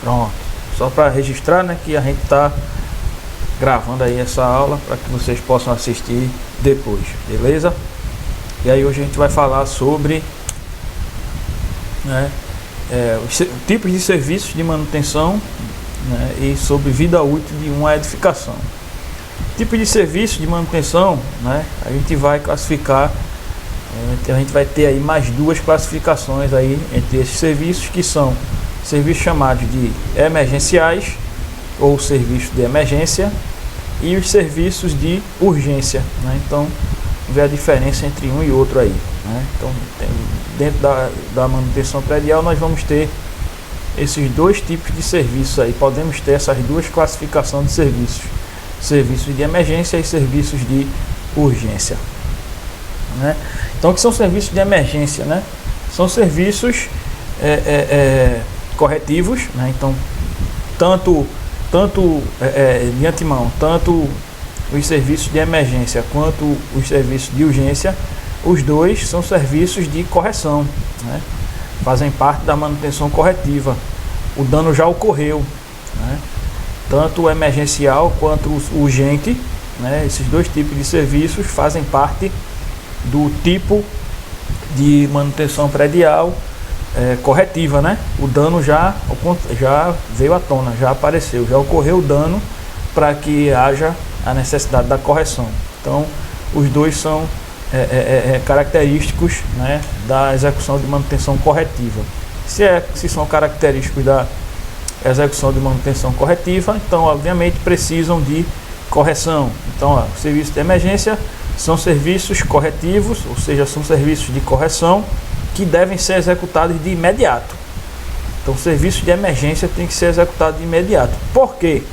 Pronto. Só para registrar, né, que a gente está gravando aí essa aula para que vocês possam assistir depois, beleza? E aí hoje a gente vai falar sobre, né, os tipos de serviços de manutenção, né, e sobre vida útil de uma edificação. Tipo de serviço de manutenção, né, a gente vai classificar, a gente vai ter aí mais duas classificações aí entre esses serviços, que são serviços chamados de emergenciais ou serviços de emergência e os serviços de urgência, né? Então vê a diferença entre um e outro aí, né? Então dentro da manutenção predial nós vamos ter esses dois tipos de serviços aí, podemos ter essas duas classificações de serviços: serviços de emergência e serviços de urgência, né? Então, o que são serviços de emergência, né? São serviços corretivos, né? Então, tanto de antemão, tanto os serviços de emergência quanto os serviços de urgência, os dois são serviços de correção, né? Fazem parte da manutenção corretiva. O dano já ocorreu, né? Tanto o emergencial quanto o urgente, né? Esses dois tipos de serviços fazem parte do tipo de manutenção predial corretiva, né? O dano já veio à tona, já apareceu, já ocorreu o dano para que haja a necessidade da correção. Então, os dois são característicos, né, da execução de manutenção corretiva. Se são característicos da execução de manutenção corretiva, então obviamente precisam de correção. Então, o serviço de emergência são serviços corretivos, ou seja, são serviços de correção que devem ser executados de imediato. Então, o serviço de emergência tem que ser executado de imediato. Por quê?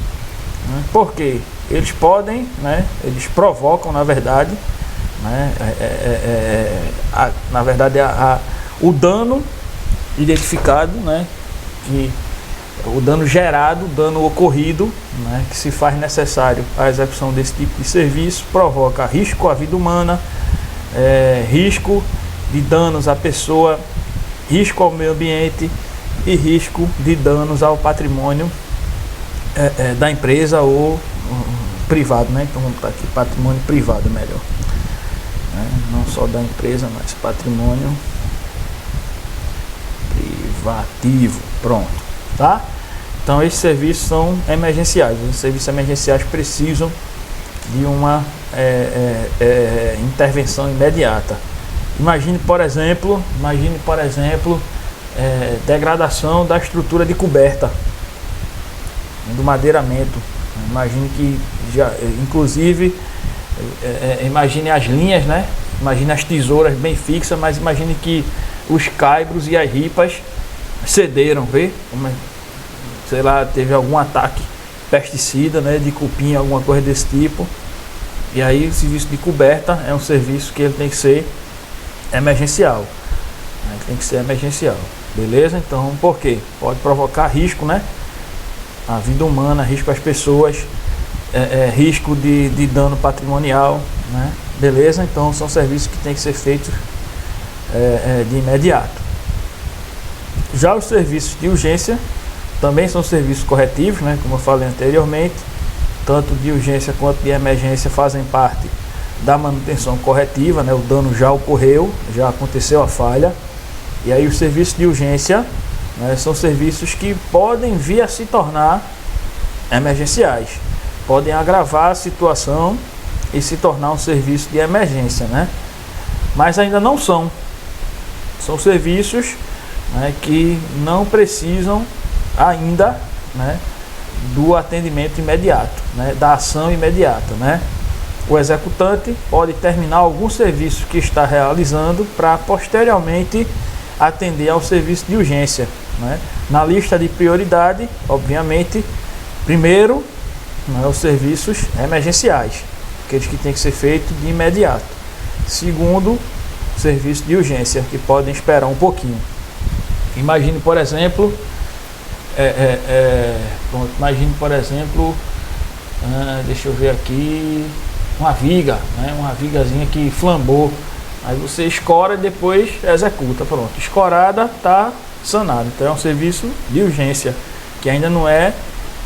Porque eles podem, né, eles provocam, na verdade, né, o dano identificado, né, que o dano gerado, o dano ocorrido, né, que se faz necessário a execução desse tipo de serviço, provoca risco à vida humana, risco de danos à pessoa, risco ao meio ambiente e risco de danos ao patrimônio da empresa ou privado, né? Então vamos botar aqui patrimônio privado, melhor, né? Não só da empresa, mas patrimônio privativo. Pronto, tá? Então esses serviços são emergenciais. Os serviços emergenciais precisam de uma intervenção imediata. Imagine, por exemplo, degradação da estrutura de coberta, do madeiramento. Imagine que inclusive, imagine as linhas, né? Imagine as tesouras bem fixas, mas imagine que os caibros e as ripas cederam, vê? Sei lá, teve algum ataque pesticida, né, de cupim, alguma coisa desse tipo. E aí o serviço de coberta é um serviço que ele tem que ser emergencial. Tem que ser emergencial. Beleza? Então, por quê? Pode provocar risco, né? A vida humana, risco às pessoas, risco de dano patrimonial, né? Beleza? Então, são serviços que tem que ser feitos de imediato. Já os serviços de urgência também são serviços corretivos, né? Como eu falei anteriormente, tanto de urgência quanto de emergência fazem parte da manutenção corretiva, né? O dano já ocorreu, já aconteceu a falha, e aí os serviços de urgência, né, são serviços que podem vir a se tornar emergenciais, podem agravar a situação e se tornar um serviço de emergência, né? Mas ainda não são serviços, né, que não precisam ainda, né, do atendimento imediato, né, da ação imediata, né? O executante pode terminar algum serviço que está realizando para posteriormente atender ao serviço de urgência, né? Na lista de prioridade, obviamente, primeiro, né, os serviços emergenciais, aqueles que têm que ser feitos de imediato. Segundo, serviço de urgência, que podem esperar um pouquinho. Imagine, por exemplo, deixa eu ver aqui, uma viga, né? Uma vigazinha que flambou. Aí você escora e depois executa. Pronto, escorada, está sanado. Então é um serviço de urgência que ainda não é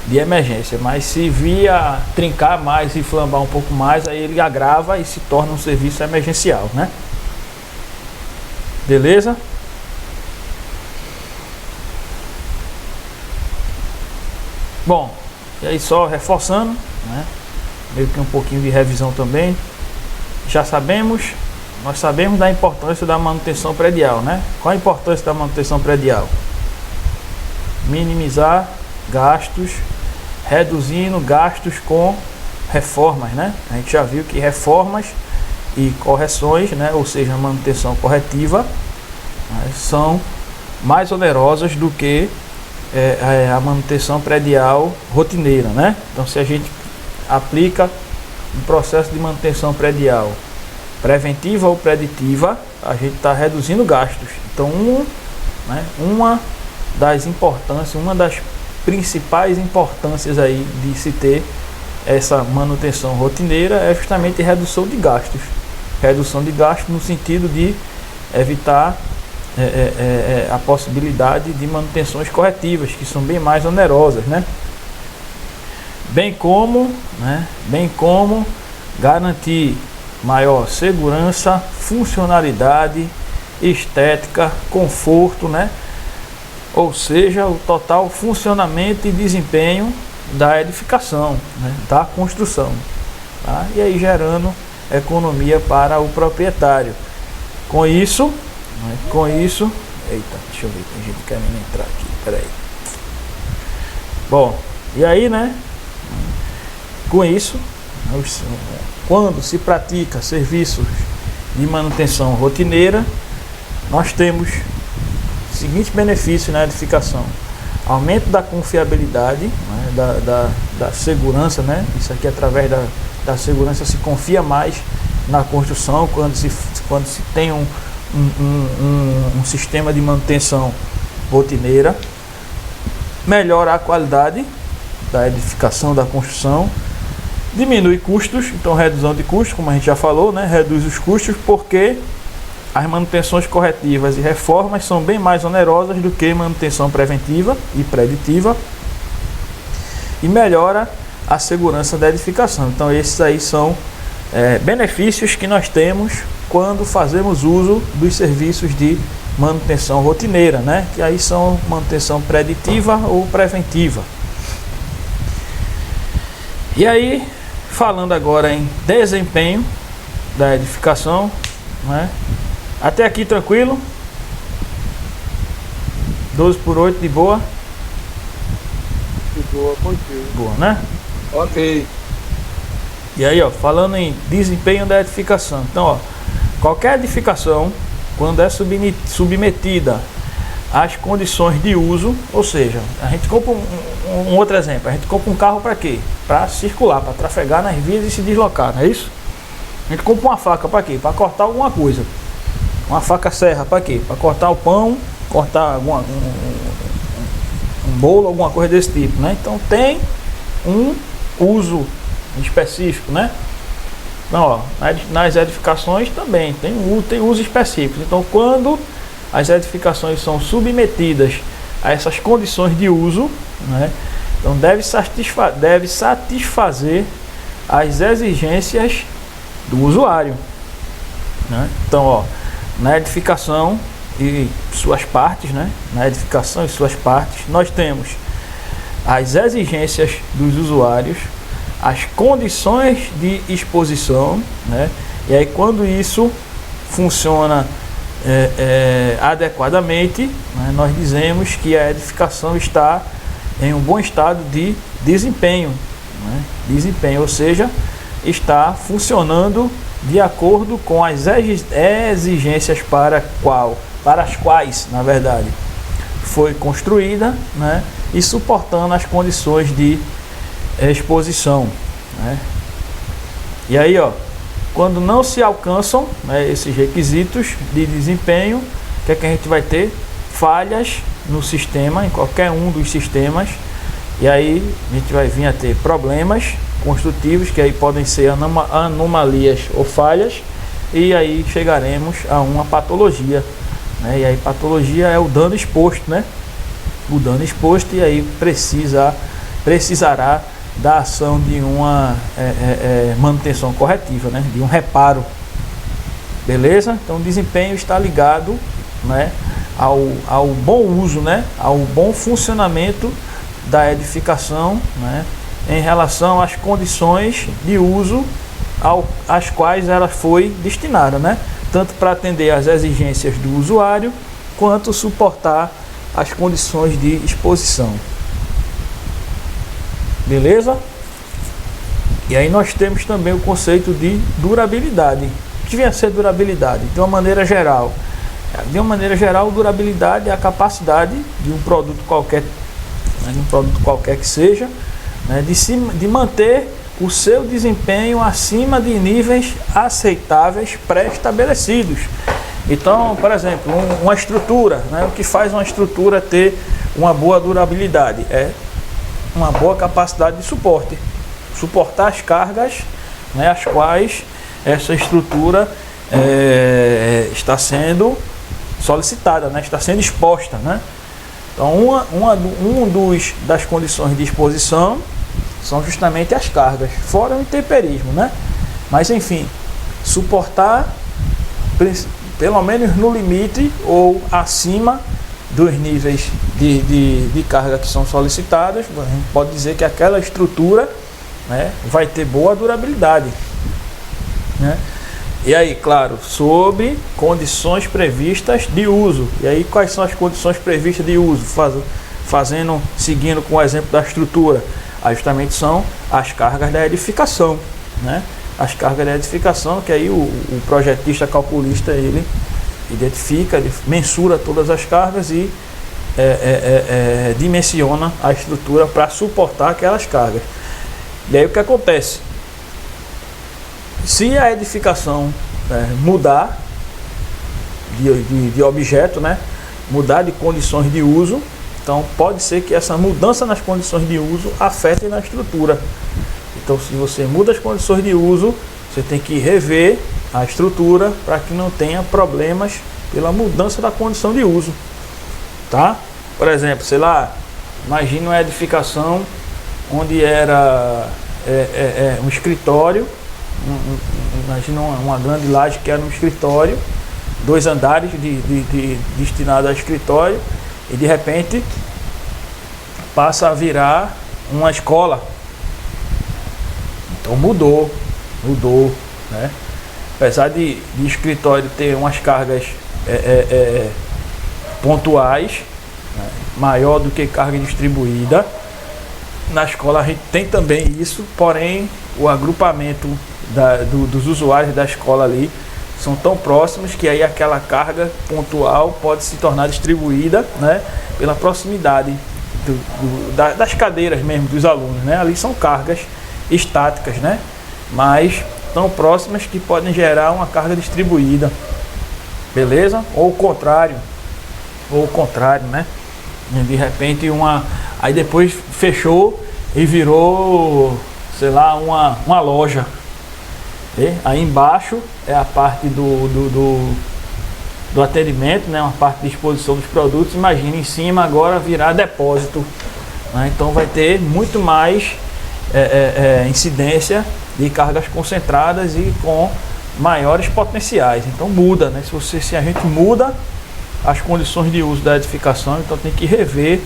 de emergência, mas se via trincar mais e flambar um pouco mais, aí ele agrava e se torna um serviço emergencial, né? Beleza? Bom, e aí só reforçando, né? Meio que um pouquinho de revisão também. Nós sabemos da importância da manutenção predial, né? Qual a importância da manutenção predial? Minimizar gastos, reduzindo gastos com reformas, né? A gente já viu que reformas e correções, né? Ou seja, manutenção corretiva, né? São mais onerosas do que a manutenção predial rotineira, né? Então, se a gente aplica um processo de manutenção predial preventiva ou preditiva, a gente está reduzindo gastos. Então, uma das importâncias, uma das principais importâncias aí de se ter essa manutenção rotineira é justamente redução de gastos. Redução de gastos no sentido de evitar a possibilidade de manutenções corretivas, que são bem mais onerosas, né? Bem como garantir maior segurança, funcionalidade, estética, conforto, né? Ou seja, o total funcionamento e desempenho da edificação, né? Da construção, tá? E aí gerando economia para o proprietário. Com isso, eita, deixa eu ver, tem gente querendo entrar aqui, peraí. Bom, e aí, né? Com isso, quando se pratica serviços de manutenção rotineira, nós temos o seguinte benefício na edificação: aumento da confiabilidade, né, da segurança, né? Isso aqui, através da segurança, se confia mais na construção quando se tem um sistema de manutenção rotineira. Melhora a qualidade da edificação, da construção, diminui custos, então redução de custos, como a gente já falou, né? Reduz os custos porque as manutenções corretivas e reformas são bem mais onerosas do que manutenção preventiva e preditiva, e melhora a segurança da edificação. Então esses aí são benefícios que nós temos quando fazemos uso dos serviços de manutenção rotineira, né? Que aí são manutenção preditiva ou preventiva. E aí, falando agora em desempenho da edificação, né? Até aqui tranquilo? 12/8 de boa? De boa, contigo. Boa, né? Ok. E aí, ó, falando em desempenho da edificação. Então, ó, qualquer edificação, quando é submetida às condições de uso, ou seja, a gente compra um outro exemplo, a gente compra um carro para quê? Para circular, para trafegar nas vias e se deslocar, não é isso? A gente compra uma faca para quê? Para cortar alguma coisa. Uma faca serra para quê? Para cortar o pão, cortar um bolo, alguma coisa desse tipo, né? Então tem um uso específico, né? Então, ó, nas edificações também tem uso específico. Então, quando as edificações são submetidas a essas condições de uso, né, então deve satisfazer as exigências do usuário, né? Então, ó, na edificação e suas partes, né? Na edificação e suas partes, nós temos as exigências dos usuários, as condições de exposição, né? E aí, quando isso funciona adequadamente, né, nós dizemos que a edificação está em um bom estado de desempenho, né? Desempenho, ou seja, está funcionando de acordo com as exigências para as quais, na verdade, foi construída, né? E suportando as condições de exposição, né? E aí, ó, quando não se alcançam, né, esses requisitos de desempenho, o que é que a gente vai ter? Falhas no sistema, em qualquer um dos sistemas, e aí a gente vai vir a ter problemas construtivos, que aí podem ser anomalias ou falhas, e aí chegaremos a uma patologia, né? E aí patologia é o dano exposto, né? o dano exposto, e aí precisará da ação de uma manutenção corretiva, né? De um reparo. Beleza? Então o desempenho está ligado, né, ao bom uso, né, ao bom funcionamento da edificação, né, em relação às condições de uso às quais ela foi destinada, né, tanto para atender às exigências do usuário quanto suportar as condições de exposição. Beleza? E aí nós temos também o conceito de durabilidade. O que vem a ser durabilidade? De uma maneira geral, durabilidade é a capacidade de um produto qualquer, né, que seja, né, de manter o seu desempenho acima de níveis aceitáveis pré-estabelecidos. Então, por exemplo, uma estrutura, né, o que faz uma estrutura ter uma boa durabilidade é uma boa capacidade de suporte, suportar as cargas, né, as quais essa estrutura está sendo solicitada, né, está sendo exposta, né? Então, das condições de exposição são justamente as cargas, fora o intemperismo, né? Mas, enfim, suportar pelo menos no limite ou acima dos níveis de carga que são solicitadas. A gente pode dizer que aquela estrutura, né, vai ter boa durabilidade, né? E aí, claro, sobre condições previstas de uso. E aí, quais são as condições previstas de uso? Seguindo com o exemplo da estrutura, aí justamente são as cargas da edificação, né? As cargas da edificação, que aí o projetista calculista, ele identifica, ele mensura todas as cargas e dimensiona a estrutura para suportar aquelas cargas. E aí o que acontece? Se a edificação mudar de objeto, né, mudar de condições de uso, então pode ser que essa mudança nas condições de uso afete na estrutura. Então, se você muda as condições de uso, você tem que rever a estrutura para que não tenha problemas pela mudança da condição de uso, tá? Por exemplo, sei lá, imagine uma edificação onde era um escritório, imagina uma grande laje que era um escritório, 2 andares destinado a escritório, e de repente passa a virar uma escola. Então mudou, né? Apesar de escritório ter umas cargas pontuais, né, maior do que carga distribuída, na escola a gente tem também isso, porém o agrupamento dos usuários da escola ali são tão próximos que aí aquela carga pontual pode se tornar distribuída, né, pela proximidade das cadeiras mesmo dos alunos, né? Ali são cargas estáticas, né, mas tão próximas que podem gerar uma carga distribuída, beleza? Ou o contrário, né? De repente aí depois fechou e virou, sei lá, uma loja. E aí embaixo é a parte do atendimento, né? Uma parte de exposição dos produtos. Imagina em cima agora virar depósito, né? Então vai ter muito mais incidência de cargas concentradas e com maiores potenciais. Então muda, né? Se a gente muda as condições de uso da edificação, então tem que rever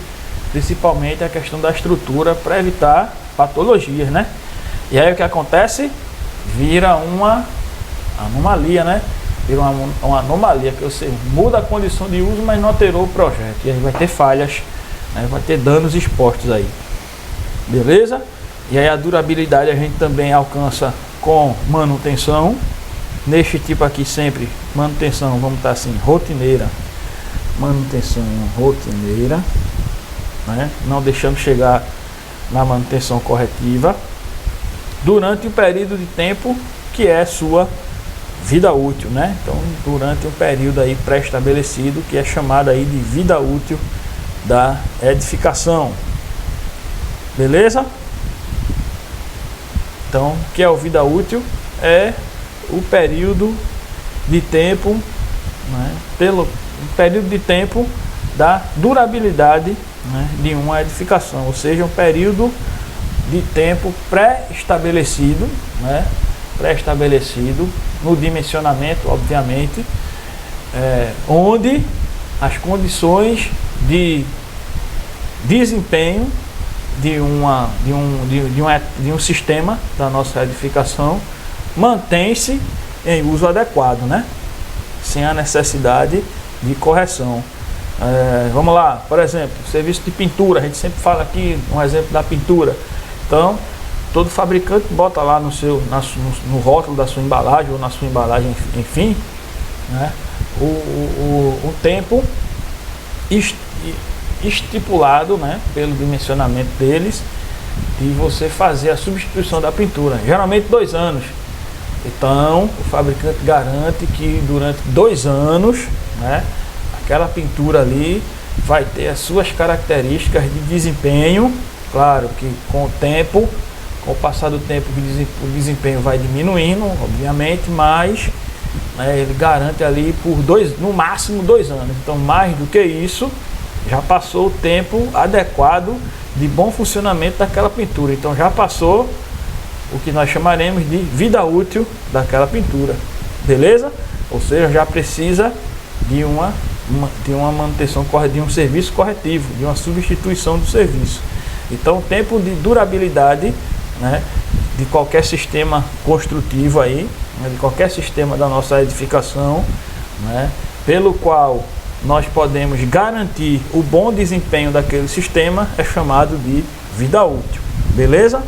principalmente a questão da estrutura para evitar patologias, né? E aí o que acontece? Vira uma anomalia, né? Vira uma anomalia, que você muda a condição de uso, mas não alterou o projeto. E aí vai ter falhas, né? Vai ter danos expostos aí. Beleza? E aí a durabilidade a gente também alcança com manutenção. Neste tipo aqui sempre, manutenção, vamos estar assim, rotineira. Manutenção rotineira, né? Não deixando chegar na manutenção corretiva durante um período de tempo que é sua vida útil, né? Então, durante um período aí pré-estabelecido, que é chamado aí de vida útil da edificação. Beleza? Então, o que é o vida útil? É o período de tempo, né? Pelo período de tempo da durabilidade, né, de uma edificação, ou seja, um período de tempo pré-estabelecido, né, pré-estabelecido no dimensionamento, obviamente, onde as condições de desempenho de um sistema da nossa edificação mantém-se em uso adequado, né, sem a necessidade de correção. Vamos lá, por exemplo, serviço de pintura, a gente sempre fala aqui um exemplo da pintura. Então, todo fabricante bota lá no rótulo da sua embalagem ou na sua embalagem, enfim, né, o tempo estipulado, né, pelo dimensionamento deles, de você fazer a substituição da pintura, geralmente 2 anos. Então, o fabricante garante que durante 2 anos, né, aquela pintura ali vai ter as suas características de desempenho. Claro que com o tempo, com o passar do tempo, o desempenho vai diminuindo, obviamente, mas, né, ele garante ali por no máximo 2 anos. Então, mais do que isso, já passou o tempo adequado de bom funcionamento daquela pintura. Então, já passou o que nós chamaremos de vida útil daquela pintura, beleza? Ou seja, já precisa de uma manutenção, de um serviço corretivo, de uma substituição do serviço. Então, o tempo de durabilidade, né, de qualquer sistema construtivo aí, né, de qualquer sistema da nossa edificação, né, pelo qual nós podemos garantir o bom desempenho daquele sistema, é chamado de vida útil, beleza?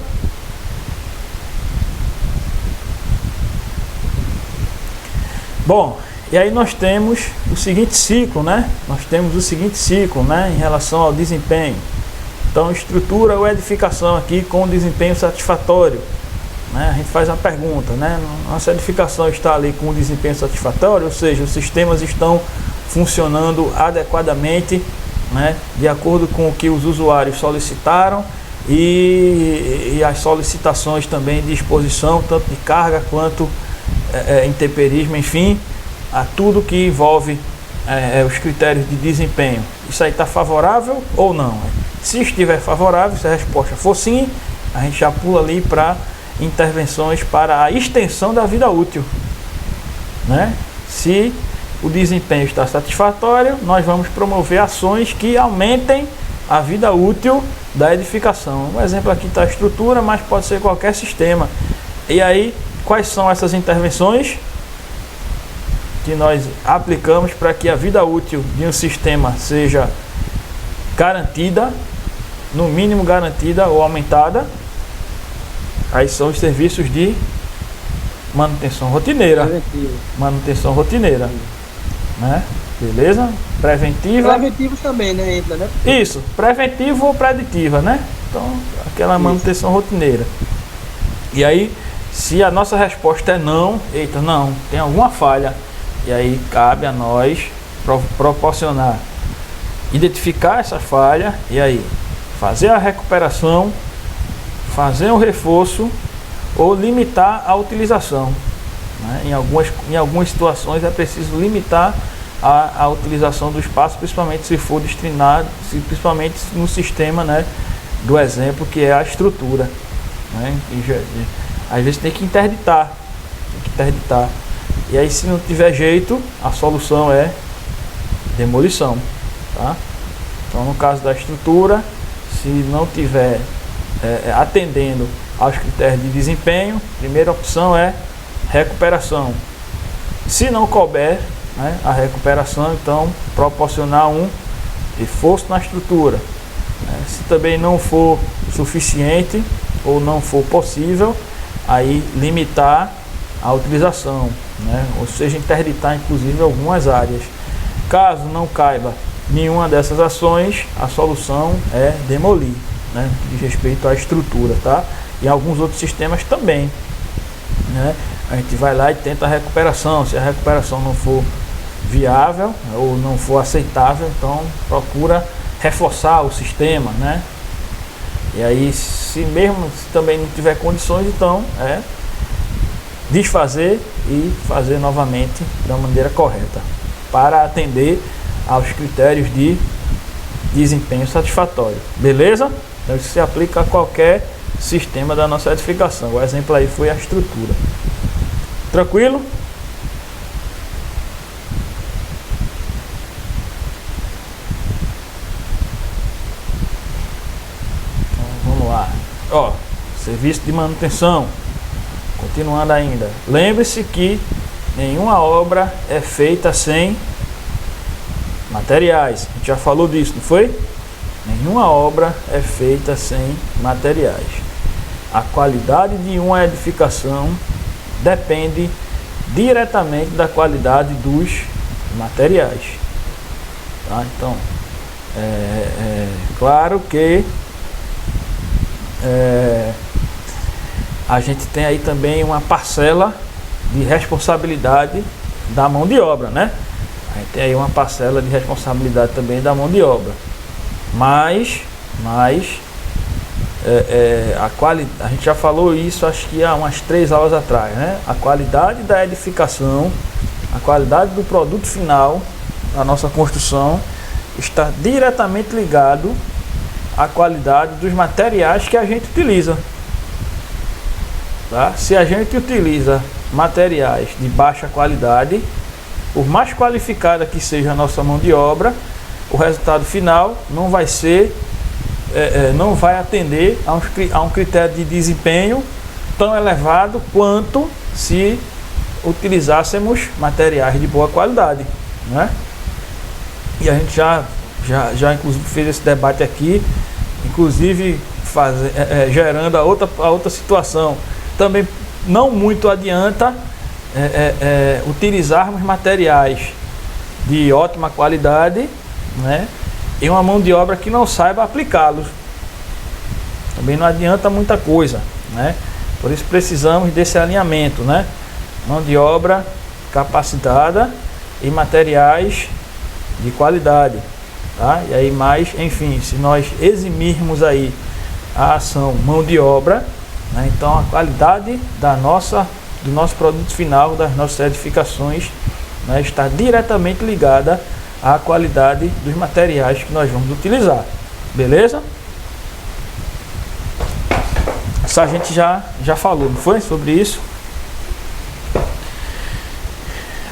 Bom, e aí nós temos o seguinte ciclo, né? Em relação ao desempenho. Então, estrutura ou edificação aqui com desempenho satisfatório, né? A gente faz a pergunta, né? Nossa edificação está ali com desempenho satisfatório, ou seja, os sistemas estão funcionando adequadamente, né, de acordo com o que os usuários solicitaram e as solicitações também de exposição, tanto de carga quanto intemperismo, enfim, a tudo que envolve os critérios de desempenho. Isso aí está favorável ou não? Se estiver favorável, se a resposta for sim, a gente já pula ali para intervenções para a extensão da vida útil, né? Se o desempenho está satisfatório, nós vamos promover ações que aumentem a vida útil da edificação. Um exemplo aqui está a estrutura, mas pode ser qualquer sistema. E aí, quais são essas intervenções que nós aplicamos para que a vida útil de um sistema seja garantida, no mínimo garantida ou aumentada? Aí são os serviços de manutenção rotineira. Manutenção rotineira, né? Beleza? Preventiva. Preventivos também, né? Entra, né? Isso, preventivo ou preditiva, né? Então, aquela manutenção rotineira. E aí, se a nossa resposta é não, não, tem alguma falha. E aí cabe a nós proporcionar, identificar essa falha e aí fazer a recuperação, fazer um reforço ou limitar a utilização, né? Em algumas situações é preciso limitar a utilização do espaço, principalmente se for destinado, principalmente no sistema, né, do exemplo que é a estrutura, né? Às vezes tem que interditar. E aí, se não tiver jeito, a solução é demolição, tá? Então, no caso da estrutura, se não tiver atendendo aos critérios de desempenho, primeira opção é recuperação. Se não couber, né, a recuperação, então proporcionar um reforço na estrutura, né? Se também não for suficiente ou não for possível, aí limitar a utilização, né? Ou seja, interditar inclusive algumas áreas. Caso não caiba nenhuma dessas ações, a solução é demolir, né, de respeito à estrutura, tá? E alguns outros sistemas também, né? A gente vai lá e tenta a recuperação. Se a recuperação não for viável ou não for aceitável, então procura reforçar o sistema, né? E aí, se também não tiver condições, então desfazer e fazer novamente da maneira correta, para atender aos critérios de desempenho satisfatório. Beleza? Então isso se aplica a qualquer sistema da nossa edificação. O exemplo aí foi a estrutura. Tranquilo? Então, vamos lá. Ó, serviço de manutenção. Continuando ainda. Lembre-se que nenhuma obra é feita sem materiais. A gente já falou disso, não foi? Nenhuma obra é feita sem materiais. A qualidade de uma edificação depende diretamente da qualidade dos materiais. Tá? Então, claro que a gente tem aí também uma parcela de responsabilidade da mão de obra, né? A gente tem aí uma parcela de responsabilidade também da mão de obra. Mas a gente já falou isso, acho que há umas 3 aulas atrás, né? A qualidade da edificação, a qualidade do produto final da nossa construção está diretamente ligado à qualidade dos materiais que a gente utiliza. Tá? Se a gente utiliza materiais de baixa qualidade, por mais qualificada que seja a nossa mão de obra, o resultado final não vai ser, não vai atender a um critério de desempenho tão elevado quanto se utilizássemos materiais de boa qualidade, né? E a gente já inclusive fez esse debate aqui, inclusive gerando a outra situação. Também não muito adianta utilizarmos materiais de ótima qualidade, né, em uma mão de obra que não saiba aplicá-los. Também não adianta muita coisa, né? Por isso precisamos desse alinhamento, né? Mão de obra capacitada e materiais de qualidade, tá? E aí enfim, se nós eximirmos aí a ação mão de obra, né, então a qualidade do nosso produto final, das nossas edificações, né, está diretamente ligada à qualidade dos materiais que nós vamos utilizar. Beleza? Isso a gente já falou, não foi? Sobre isso.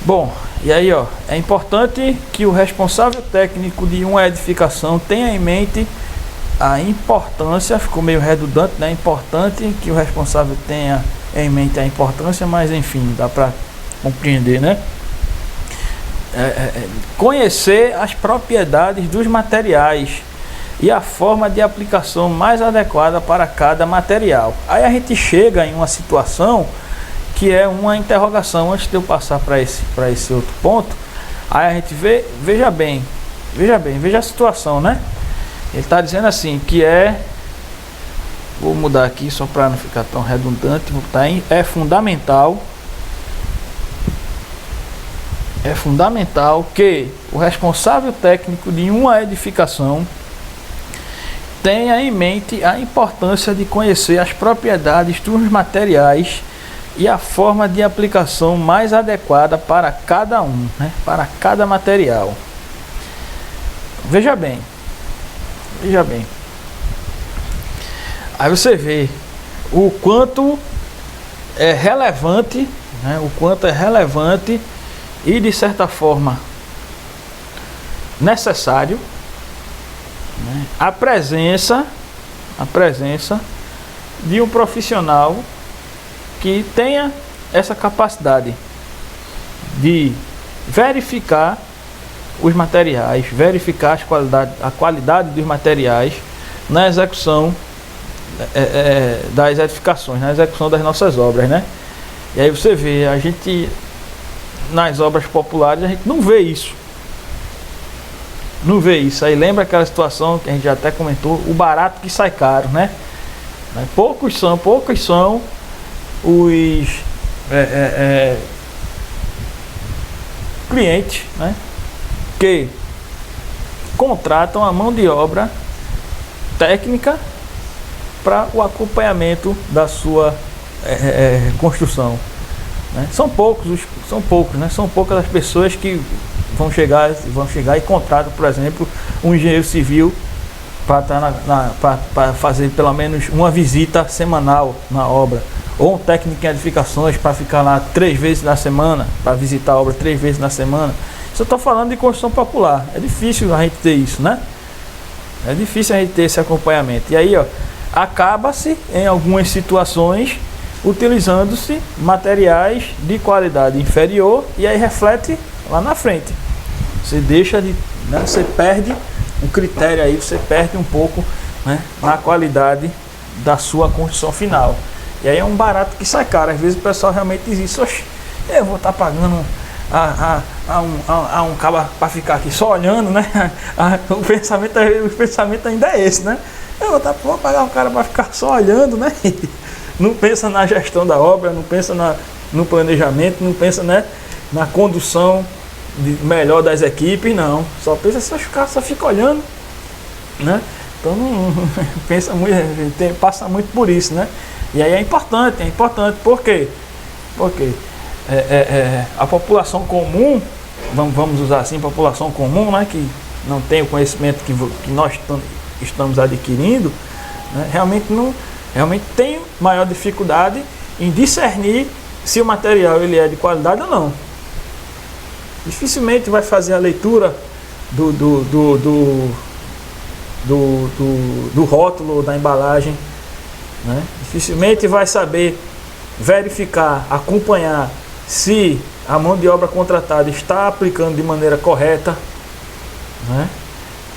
Bom, e aí, ó, é importante que o responsável técnico de uma edificação tenha em mente a importância, ficou meio redundante, né? É importante que o responsável tenha em mente a importância, mas enfim, dá para compreender, né? Conhecer as propriedades dos materiais e a forma de aplicação mais adequada para cada material. Aí a gente chega em uma situação que é uma interrogação. Antes de eu passar para esse outro ponto, aí a gente veja a situação, né? Ele está dizendo assim que vou mudar aqui só para não ficar tão redundante, é fundamental que o responsável técnico de uma edificação tenha em mente a importância de conhecer as propriedades dos materiais e a forma de aplicação mais adequada para cada um, né? Para cada material. Veja bem. Aí você vê o quanto é relevante, né? O quanto é relevante e de certa forma necessário, né, a presença de um profissional que tenha essa capacidade de verificar os materiais, verificar a qualidade dos materiais na execução das edificações, na execução das nossas obras, né? E aí você vê, a gente nas obras populares a gente não vê isso. Aí lembra aquela situação que a gente já até comentou, o barato que sai caro, né? Poucos são os clientes, né, que contratam a mão de obra técnica para o acompanhamento da sua construção, né? São poucas as pessoas que vão chegar e contratam, por exemplo, um engenheiro civil para fazer pelo menos uma visita semanal na obra, ou um técnico em edificações para ficar lá 3 vezes na semana, para visitar a obra 3 vezes na semana. Isso eu estou falando de construção popular. É difícil a gente ter isso, né? É difícil a gente ter esse acompanhamento. E aí, ó, acaba-se em algumas situações utilizando-se materiais de qualidade inferior, e aí reflete lá na frente. Você deixa de, né, você perde o critério aí, você perde um pouco, né, na qualidade da sua construção final. E aí é um barato que sai caro. Às vezes o pessoal realmente diz isso: oxe, eu vou estar pagando a um cara para ficar aqui só olhando, né? O pensamento ainda é esse, né? Vou pagar um cara para ficar só olhando, né? Não pensa na gestão da obra, não pensa no planejamento, não pensa, né, na condução melhor das equipes, não. Só pensa se os caras só ficam olhando, né? Então não pensa muito, passa muito por isso, né? E aí é importante, por quê? Porque a população comum, vamos usar assim, população comum, né, que não tem o conhecimento que nós estamos adquirindo, né, realmente tem maior dificuldade em discernir se o material ele é de qualidade ou não. Dificilmente vai fazer a leitura do rótulo da embalagem, né? Dificilmente vai saber verificar, acompanhar se a mão de obra contratada está aplicando de maneira correta, né?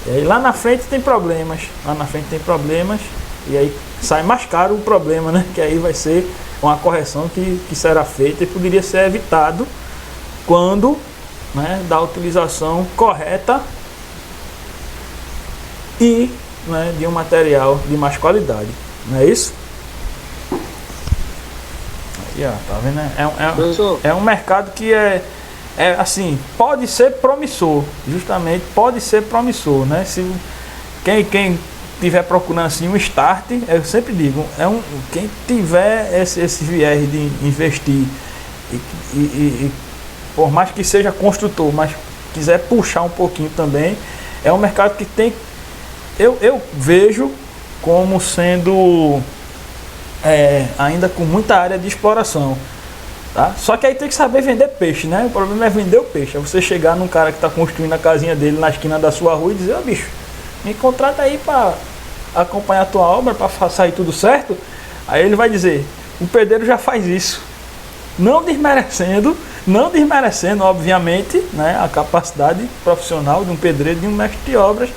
E aí lá na frente tem problemas, e aí sai mais caro o problema, né? Que aí vai ser uma correção que será feita e poderia ser evitado quando, né, da utilização correta e, né, de um material de mais qualidade, não é isso? Aí, ó, tá vendo? É um mercado que é assim, pode ser promissor, justamente pode ser promissor, né? Se quem tiver procurando assim um start, eu sempre digo, quem tiver esse viés de investir e por mais que seja construtor, mas quiser puxar um pouquinho também, é um mercado que tem, eu vejo como sendo ainda com muita área de exploração, tá? Só que aí tem que saber vender peixe, né? O problema é vender o peixe, é você chegar num cara que está construindo a casinha dele na esquina da sua rua e dizer: ó, bicho, me contrata aí para acompanhar a tua obra, para sair tudo certo. Aí ele vai dizer: o pedreiro já faz isso. Não desmerecendo, obviamente, né, a capacidade profissional de um pedreiro, de um mestre de obras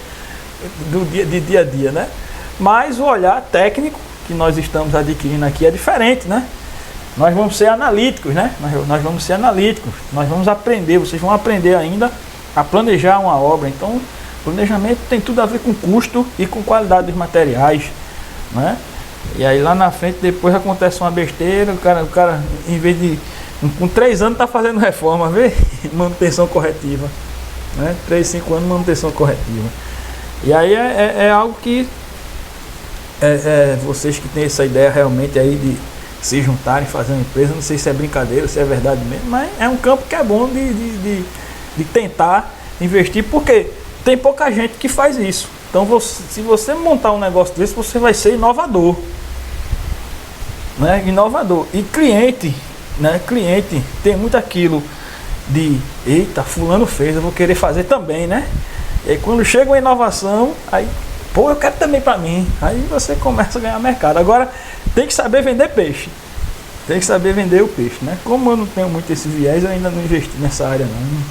de dia a dia, né? Mas o olhar técnico que nós estamos adquirindo aqui é diferente, né? Nós vamos ser analíticos, né? Nós vamos ser analíticos, nós vamos aprender, vocês vão aprender ainda a planejar uma obra. Então, planejamento tem tudo a ver com custo e com qualidade dos materiais, né? E aí lá na frente depois acontece uma besteira, o cara em vez de, com 3 anos está fazendo reforma, vê? Manutenção corretiva, né? 3, 5 anos manutenção corretiva. E aí é algo que vocês que têm essa ideia realmente aí de se juntarem, fazer uma empresa, não sei se é brincadeira, se é verdade mesmo, mas é um campo que é bom de tentar investir, porque tem pouca gente que faz isso. Então, se você montar um negócio desse, você vai ser inovador, né? Inovador. E cliente, né? Cliente tem muito aquilo de: eita, fulano fez, eu vou querer fazer também, né? E aí, quando chega uma inovação, aí, pô, eu quero também para mim. Aí você começa a ganhar mercado. Agora, tem que saber vender peixe. Tem que saber vender o peixe, né? Como eu não tenho muito esse viés, eu ainda não investi nessa área,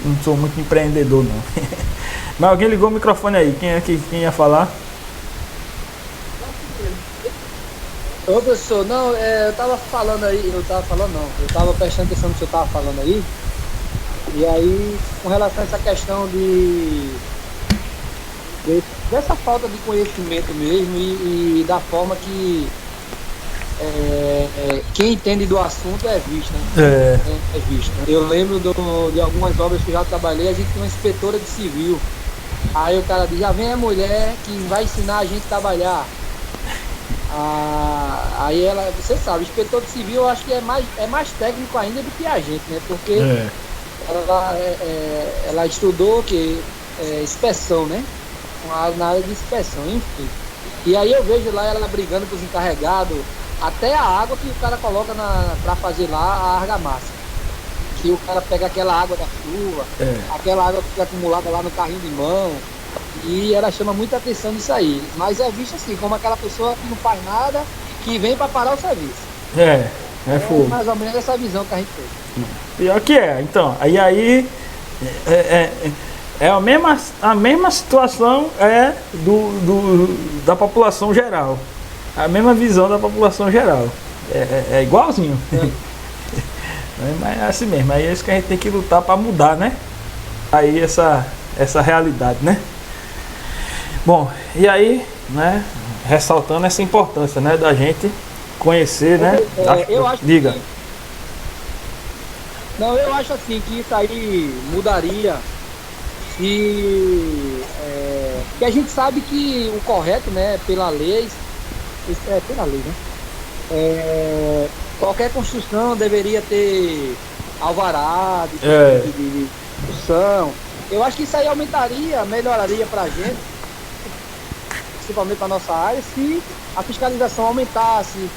não sou muito empreendedor, não. Mas alguém ligou o microfone aí. Quem ia falar? Ô, professor, não, eu tava falando aí, eu tava prestando atenção no que você tava falando aí. E aí, com relação a essa questão dessa falta de conhecimento mesmo e da forma que quem entende do assunto é visto, né? É visto. Eu lembro de algumas obras que eu já trabalhei, a gente tem uma inspetora de civil. Aí o cara diz: já vem a mulher que vai ensinar a gente a trabalhar. Aí ela, você sabe, inspetor de civil eu acho que é mais técnico ainda do que a gente, né? Porque ela estudou que inspeção, né? Na área de inspeção, enfim. E aí eu vejo lá ela brigando com os encarregados, até a água que o cara coloca para fazer lá a argamassa. Que o cara pega aquela água da chuva, aquela água que fica acumulada lá no carrinho de mão, e ela chama muita atenção nisso aí. Mas é visto assim, como aquela pessoa que não faz nada, que vem para parar o serviço. É fogo. Mais ou menos essa visão que a gente tem. Pior que então. Aí a mesma situação da população geral. A mesma visão da população geral. É igualzinho. Mas é assim mesmo. Aí é isso que a gente tem que lutar para mudar, né? Aí essa realidade, né? Bom, e aí, né? Ressaltando essa importância, né? Da gente conhecer, né? Eu acho Diga. Eu acho assim que isso aí mudaria se que a gente sabe que o correto, né, pela lei, pela lei, né? Qualquer construção deveria ter alvará de construção. Eu acho que isso aí aumentaria, melhoraria pra gente, principalmente para nossa área, se a fiscalização aumentasse,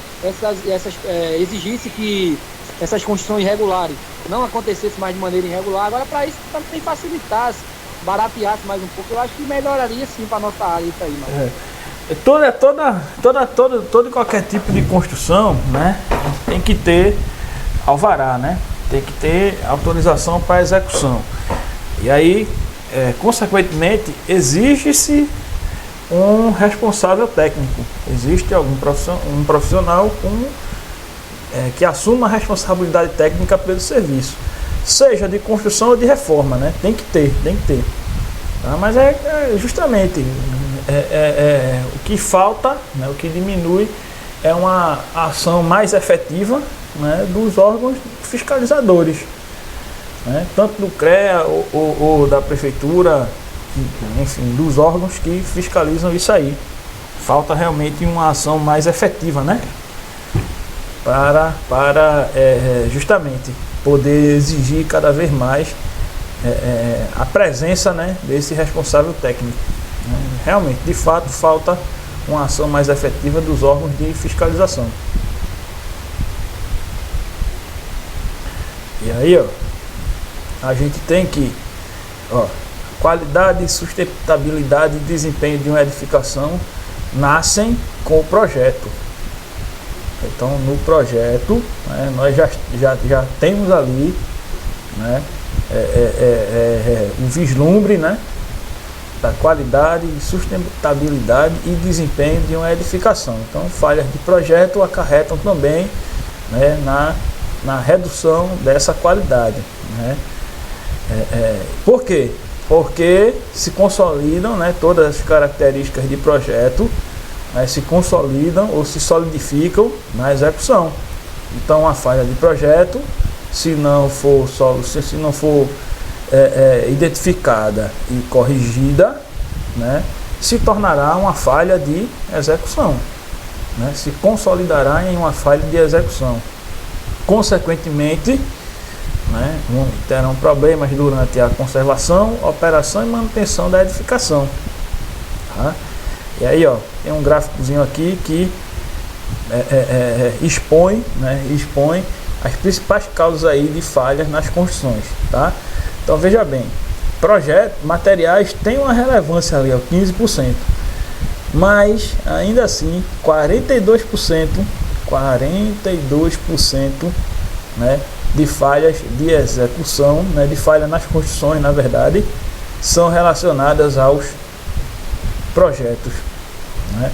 exigisse que essas construções irregulares não acontecessem mais de maneira irregular. Agora, para isso, também facilitasse, barateasse mais um pouco, eu acho que melhoraria sim para nossa área isso aí. Todo e qualquer tipo de construção, né, tem que ter alvará, né? Tem que ter autorização para execução. E aí, consequentemente, exige-se um responsável técnico. Existe um profissional que assuma a responsabilidade técnica pelo serviço, seja de construção ou de reforma, né? Tem que ter. Tá? Mas justamente o que falta, né? O que diminui é uma ação mais efetiva, né? Dos órgãos fiscalizadores, né? Tanto do CREA ou da prefeitura, enfim, dos órgãos que fiscalizam isso aí. Falta realmente uma ação mais efetiva, né? Para justamente poder exigir cada vez mais a presença, né, desse responsável técnico. Realmente, de fato, falta uma ação mais efetiva dos órgãos de fiscalização. E aí, a gente tem que, qualidade, sustentabilidade e desempenho de uma edificação nascem com o projeto. Então, no projeto, né, nós já temos ali, né, o vislumbre, né, da qualidade, sustentabilidade e desempenho de uma edificação. Então, falhas de projeto acarretam também, né, na redução dessa qualidade, né. Por quê? Porque se consolidam, né, todas as características de projeto, né, se consolidam ou se solidificam na execução. Então, a falha de projeto, se não for identificada e corrigida, né, se tornará uma falha de execução, né, se consolidará em uma falha de execução. Consequentemente, né, terão problemas durante a conservação, operação e manutenção da edificação. Tá? E aí, tem um gráficozinho aqui que expõe as principais causas aí de falhas nas construções, tá? Então veja bem, materiais têm uma relevância ali, 15%, mas ainda assim 42%, né, de falhas de execução, né, de falha nas construções, na verdade, são relacionadas aos projetos, né?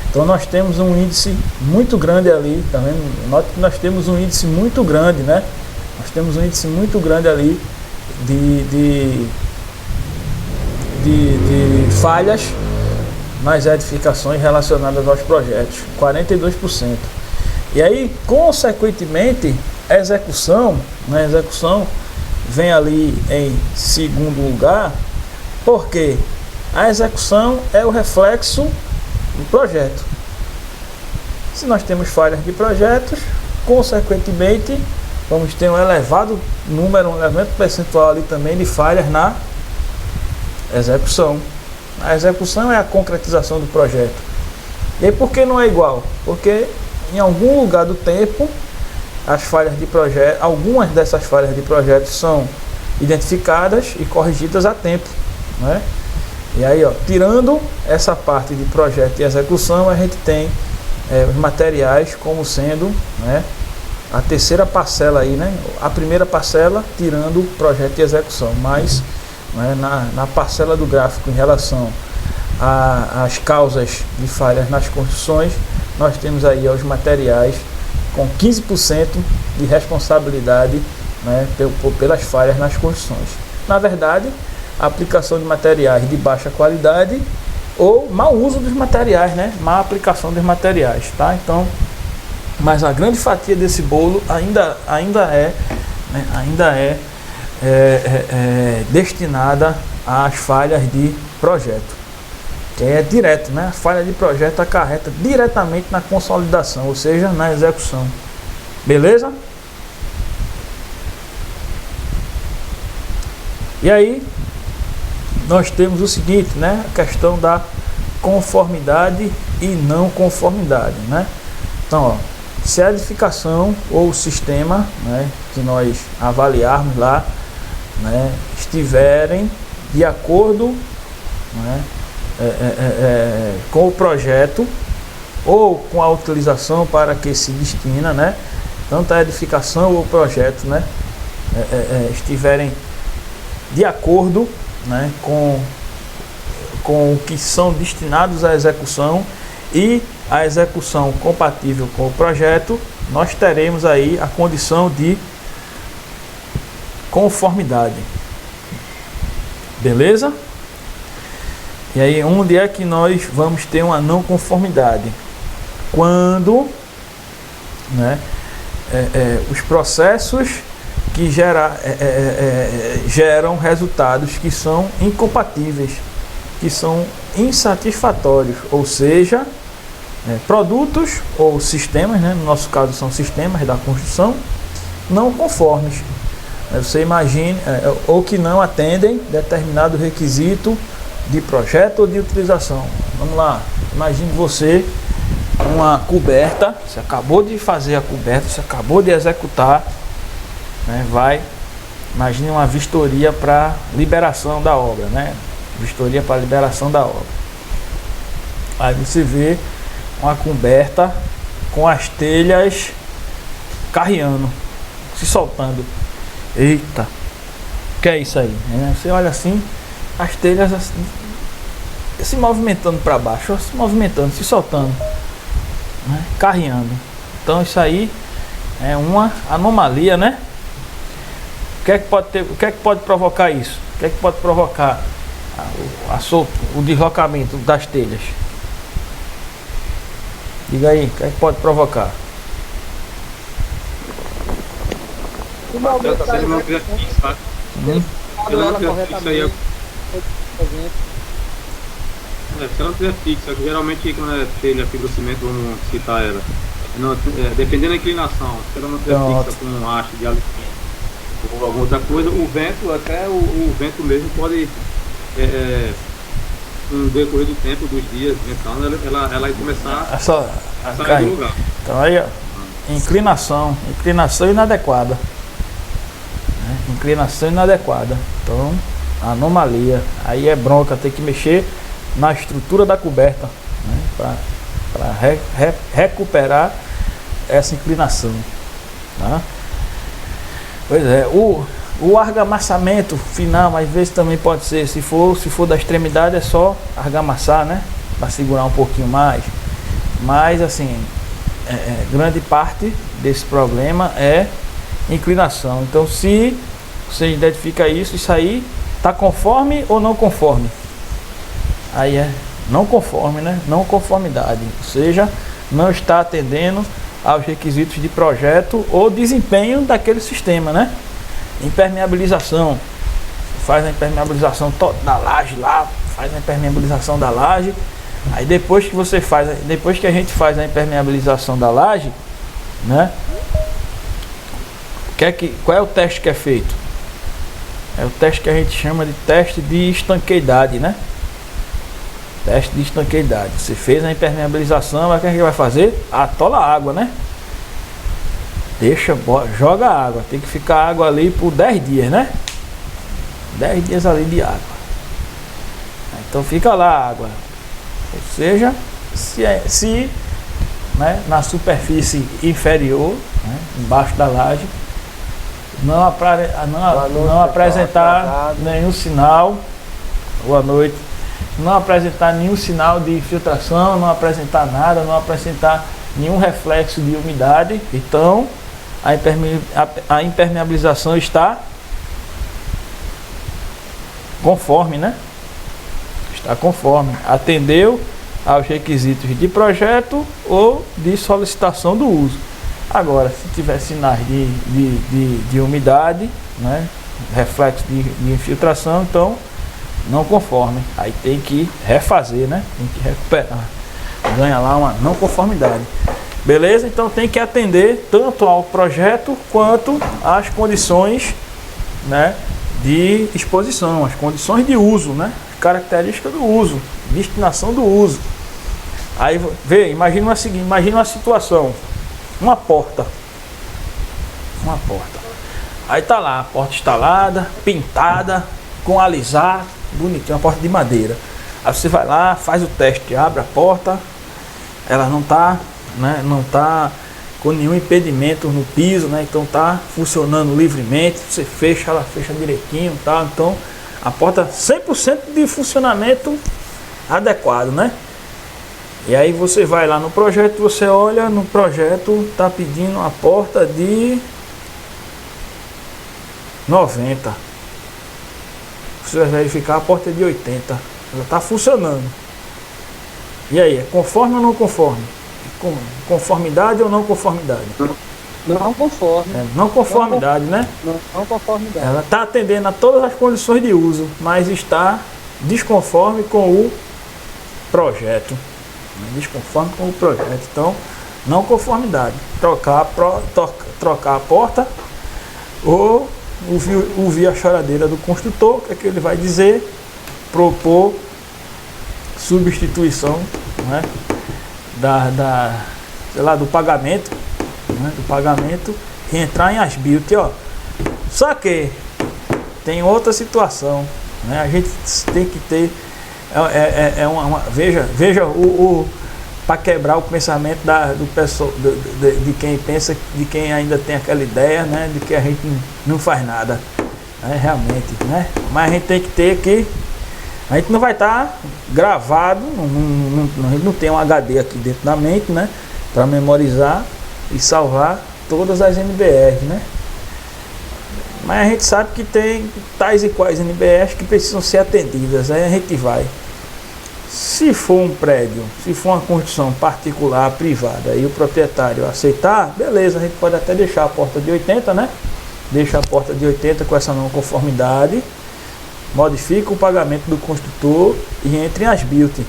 Então nós temos um índice muito grande ali, tá vendo? Note que nós temos um índice muito grande, né? Nós temos um índice muito grande ali de falhas nas edificações relacionadas aos projetos, 42%. E aí, consequentemente, a execução, né? A execução vem ali em segundo lugar, porque a execução é o reflexo do projeto. Se nós temos falhas de projetos, consequentemente, vamos ter um elevado número, um elevado percentual ali também de falhas na execução. A execução é a concretização do projeto. E aí, por que não é igual? Porque em algum lugar do tempo, as falhas de projeto, algumas dessas falhas de projeto são identificadas e corrigidas a tempo, né? E aí, ó, tirando essa parte de projeto e execução, a gente tem os materiais como sendo, né, a terceira parcela aí, né? A primeira parcela tirando projeto e execução, mas, né, na parcela do gráfico em relação às causas de falhas nas construções, nós temos aí os materiais com 15% de responsabilidade, né, pelas falhas nas construções. Na verdade, a aplicação de materiais de baixa qualidade ou mau uso dos materiais, né, má aplicação dos materiais, tá? Então, mas a grande fatia desse bolo ainda é destinada às falhas de projeto, que é direto, né? A falha de projeto acarreta diretamente na consolidação, ou seja, na execução. Beleza? E aí nós temos o seguinte, né? A questão da conformidade e não conformidade, né? Então, ó, se a edificação ou o sistema, né, que nós avaliarmos lá, né, estiverem de acordo, né, com o projeto ou com a utilização para que se destina, né, tanto a edificação ou o projeto, né, estiverem de acordo, né, com o que são destinados à execução e a execução compatível com o projeto, nós teremos aí a condição de conformidade. Beleza? E aí, onde é que nós vamos ter uma não conformidade? Quando, né, os processos que geram resultados que são incompatíveis, que são insatisfatórios, ou seja, produtos ou sistemas, né, no nosso caso são sistemas da construção, não conformes. Você imagine, ou que não atendem determinado requisito de projeto ou de utilização. Vamos lá, imagine você uma coberta, você acabou de fazer a coberta, você acabou de executar, né, imagine uma vistoria para liberação da obra, né? Vistoria para liberação da obra. Aí você vê uma coberta com as telhas carreando, se soltando. Eita, o que é isso aí? Você olha assim, as telhas assim, se movimentando para baixo, se movimentando, se soltando, né? Carreando. Então isso aí é uma anomalia, né? O que é que pode provocar isso? O que é que pode provocar o deslocamento das telhas? Diga aí, o que é que pode provocar? Se ela não tiver fixa, se ela não tiver fixa aí, se ela não tiver fixa, geralmente quando é telha, fibrocimento, vamos citar ela, dependendo da inclinação, se ela não tiver fixa com um haste de alimento ou alguma outra coisa, o vento, até o vento mesmo pode, no decorrer do tempo, dos dias, ventando, ela vai começar a sair do lugar. Então aí, ó, inclinação inadequada. Inclinação inadequada. Então, anomalia. Aí é bronca, tem que mexer na estrutura da coberta, né, para recuperar essa inclinação, tá? Pois é, o argamassamento final, às vezes também pode ser, se for da extremidade, é só argamassar, né, para segurar um pouquinho mais. Mas assim, grande parte desse problema é inclinação. Então, se você identifica isso aí está conforme ou não conforme? Aí é não conforme, né? Não conformidade, ou seja, não está atendendo aos requisitos de projeto ou desempenho daquele sistema, né? Impermeabilização, faz a impermeabilização da laje lá, faz a impermeabilização da laje. Aí depois que a gente faz a impermeabilização da laje, né? Qual é o teste que é feito? É o teste que a gente chama de teste de estanqueidade, né? Teste de estanqueidade. Você fez a impermeabilização, mas o que a gente vai fazer? Atola a água, né? Joga a água. Tem que ficar a água ali por 10 dias, né? 10 dias ali de água. Então fica lá a água. Ou seja, se né, na superfície inferior, né, embaixo da laje, não apresentar nenhum sinal, boa noite, não apresentar nenhum sinal de infiltração, não apresentar nada, não apresentar nenhum reflexo de umidade, então a impermeabilização está conforme, né? Está conforme, atendeu aos requisitos de projeto ou de solicitação do uso. Agora, se tiver sinais de umidade, né, reflexo de infiltração, então não conforme. Aí tem que refazer, né? Tem que recuperar. Ganha lá uma não conformidade. Beleza? Então tem que atender tanto ao projeto quanto às condições, né, de exposição, as condições de uso, né? Características do uso, destinação do uso. Aí imagina uma situação, uma porta. Aí tá lá, a porta instalada, pintada, com alisar, bonitinho, uma porta de madeira. Aí você vai lá, faz o teste, abre a porta, ela não tá com nenhum impedimento no piso, né? Então tá funcionando livremente, você fecha, ela fecha direitinho, tá? Então a porta 100% de funcionamento adequado, né? E aí você vai lá no projeto, você olha no projeto, tá pedindo a porta de 90. Você vai verificar a porta de 80. Ela tá funcionando. E aí, é conforme ou não conforme? Conformidade ou não conformidade? Não conforme. Não conformidade, né? Não conformidade. Ela está atendendo a todas as condições de uso, mas está desconforme com o projeto. Desconforme com o projeto. Então, não conformidade. Trocar a porta ou ouvir a choradeira do construtor, que é que ele vai dizer, propor substituição, né, do pagamento, né, e entrar em as-built, ó. Só que tem outra situação, né? A gente tem que ter veja para quebrar o pensamento do pessoal, de quem pensa, de quem ainda tem aquela ideia, né, de que a gente não faz nada, né, realmente, né? Mas a gente tem que ter que a gente não vai estar gravado, a gente não tem um HD aqui dentro da mente, né, para memorizar e salvar todas as NBRs, né? Mas a gente sabe que tem tais e quais NBRs que precisam ser atendidas. Aí a gente vai. Se for um prédio, se for uma construção particular, privada, e o proprietário aceitar, beleza, a gente pode até deixar a porta de 80, né? Deixa a porta de 80 com essa não conformidade, modifica o pagamento do construtor e entre em as-built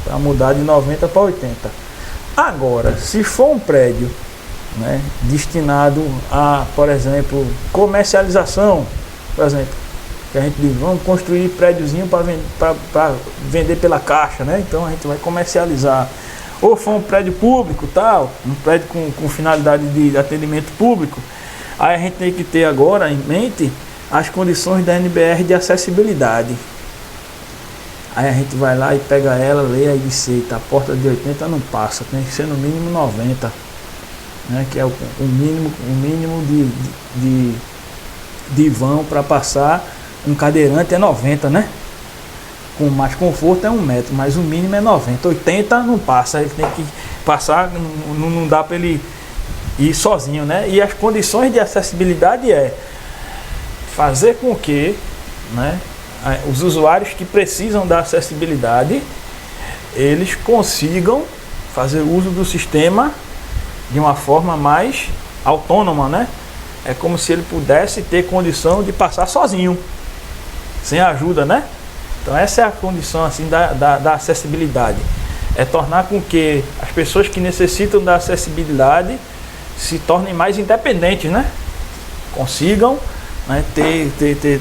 para mudar de 90 para 80. Agora, se for um prédio, né, destinado a, por exemplo, comercialização, por exemplo, que a gente diz, vamos construir prédiozinho para vender pela caixa, né? Então a gente vai comercializar. Ou for um prédio público, tal, um prédio com finalidade de atendimento público, aí a gente tem que ter agora em mente as condições da NBR de acessibilidade. Aí a gente vai lá e pega ela, lê e diz, eita, a porta de 80 não passa, tem que ser no mínimo 90, né? Que é o mínimo de vão para passar. Um cadeirante é 90, né? Com mais conforto é 1 metro, mas o mínimo é 90. 80 não passa, ele tem que passar, não dá para ele ir sozinho, né? E as condições de acessibilidade é fazer com que, né, os usuários que precisam da acessibilidade, eles consigam fazer uso do sistema de uma forma mais autônoma, né? É como se ele pudesse ter condição de passar sozinho, sem ajuda, né? Então essa é a condição assim da acessibilidade. É tornar com que as pessoas que necessitam da acessibilidade se tornem mais independentes, né? consigam, né, ter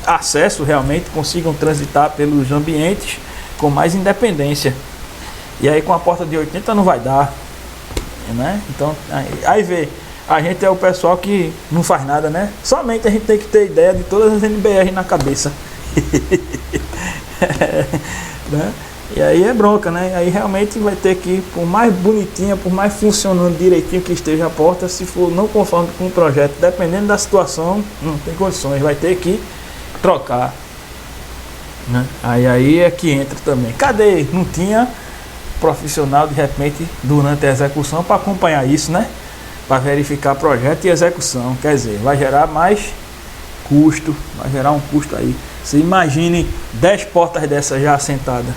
acesso realmente, consigam transitar pelos ambientes com mais independência. E aí com a porta de 80 não vai dar, né? Então aí vê, a gente é o pessoal que não faz nada, né? Somente a gente tem que ter ideia de todas as NBR na cabeça. Né? E aí é bronca, né? Aí realmente vai ter que, por mais bonitinha, por mais funcionando direitinho que esteja a porta, se for não conforme com o projeto, dependendo da situação, não tem condições, vai ter que trocar, né? Aí é que entra também. Cadê? Não tinha profissional de repente durante a execução para acompanhar isso, né? Para verificar projeto e execução. Quer dizer, vai gerar mais custo, vai gerar um custo aí. Você imagine 10 portas dessas já assentadas,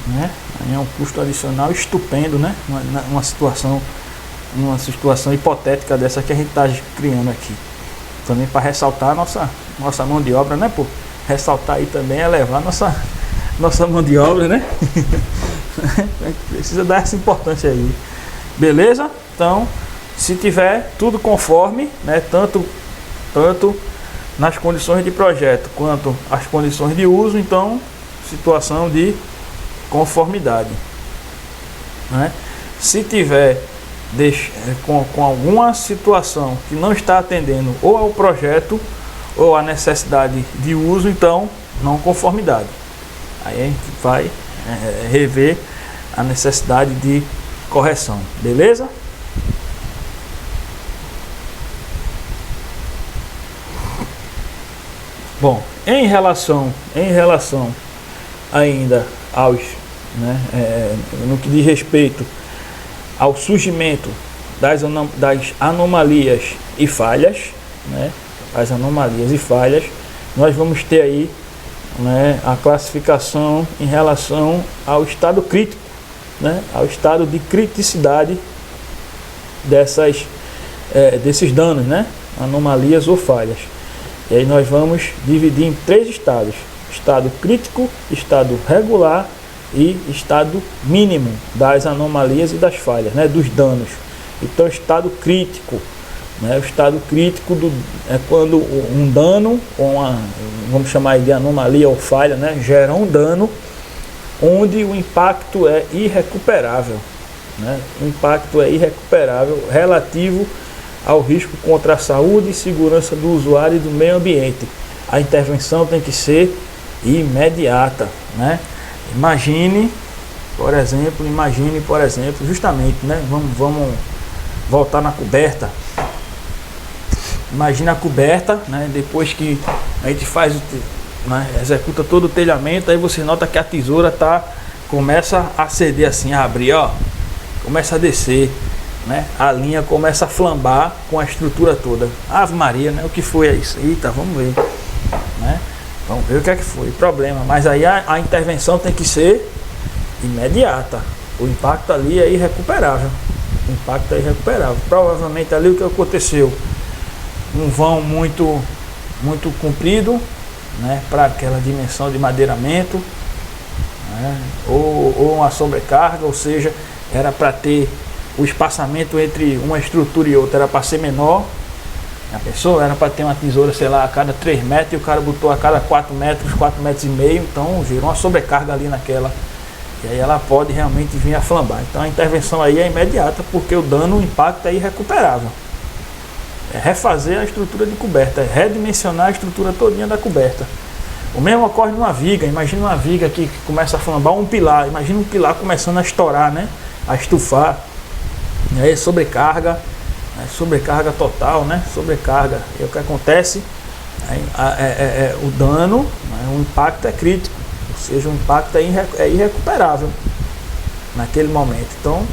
né? Aí é um custo adicional estupendo, né? Uma situação hipotética dessa que a gente está criando aqui. Também para ressaltar a nossa mão de obra, né, pô? Ressaltar aí também é levar nossa mão de obra, né? Precisa dar essa importância aí. Beleza? Então, se tiver tudo conforme, né, tanto nas condições de projeto quanto as condições de uso, então situação de conformidade, né? Se tiver com alguma situação que não está atendendo ou ao projeto ou à necessidade de uso, então não conformidade. Aí a gente vai rever a necessidade de correção, beleza? Bom, em relação ainda aos, né, no que diz respeito ao surgimento das anomalias e falhas, né, as anomalias e falhas, nós vamos ter aí, né, a classificação em relação ao estado crítico, né, ao estado de criticidade desses danos, né, anomalias ou falhas. E aí nós vamos dividir em 3 estados: estado crítico, estado regular e estado mínimo das anomalias e das falhas, né, dos danos. Então, estado crítico, né, o estado crítico é quando um dano, vamos chamar de anomalia ou falha, né, gera um dano onde o impacto é irrecuperável, né, o impacto é irrecuperável relativo ao risco contra a saúde e segurança do usuário e do meio ambiente. A intervenção tem que ser imediata, né? Imagine, por exemplo, justamente, né? Vamos voltar na coberta. Imagina a coberta, né? Depois que a gente faz, né, executa todo o telhamento, aí você nota que a tesoura começa a ceder assim, a abrir, ó, começa a descer, né? A linha começa a flambar com a estrutura toda. Ave Maria, né? O que foi isso? Eita, vamos ver, né? Vamos ver o que é que foi, problema. Mas aí a intervenção tem que ser imediata. O impacto ali é irrecuperável. O impacto é irrecuperável. Provavelmente ali o que aconteceu, um vão muito comprido, né, para aquela dimensão de madeiramento, né, ou uma sobrecarga, ou seja, era para ter o espaçamento entre uma estrutura e outra, era para ser menor. A pessoa era para ter uma tesoura, sei lá, a cada 3 metros, e o cara botou a cada 4 metros, 4 metros e meio, então gerou uma sobrecarga ali naquela, e aí ela pode realmente vir a flambar. Então a intervenção aí é imediata, porque o dano, o impacto é irrecuperável. É refazer a estrutura de coberta, é redimensionar a estrutura todinha da coberta. O mesmo ocorre numa viga. Imagina uma viga que começa a flambar, um pilar, imagina um pilar começando a estourar, né, a estufar, e aí sobrecarga, sobrecarga total, né? Sobrecarga. E o que acontece? O dano, né? O impacto é crítico, ou seja, o impacto é irrecuperável naquele momento. Então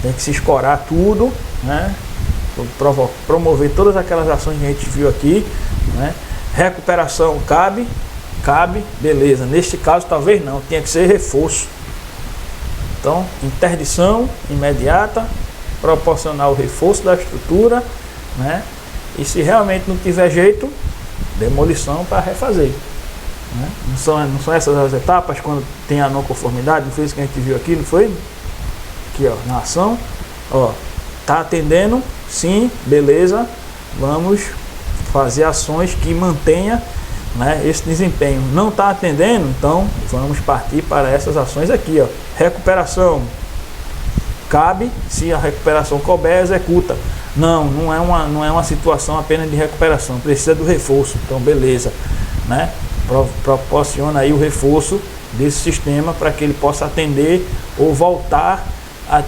tem que se escorar tudo, né? Promover todas aquelas ações que a gente viu aqui, né? Recuperação cabe, beleza. Neste caso talvez não, tinha que ser reforço. Então, interdição imediata, proporcionar o reforço da estrutura, né? E se realmente não tiver jeito, demolição para refazer, né? Não são essas as etapas quando tem a não conformidade? Não foi isso que a gente viu aqui, não foi? Aqui, ó, na ação, ó, Está atendendo? Sim, beleza. Vamos fazer ações que mantenha, né, esse desempenho. Não está atendendo? Então vamos partir para essas ações aqui, ó. Recuperação. Cabe, se a recuperação couber, executa. Não é uma situação apenas de recuperação, precisa do reforço. Então beleza, né? Proporciona aí o reforço desse sistema para que ele possa atender ou voltar a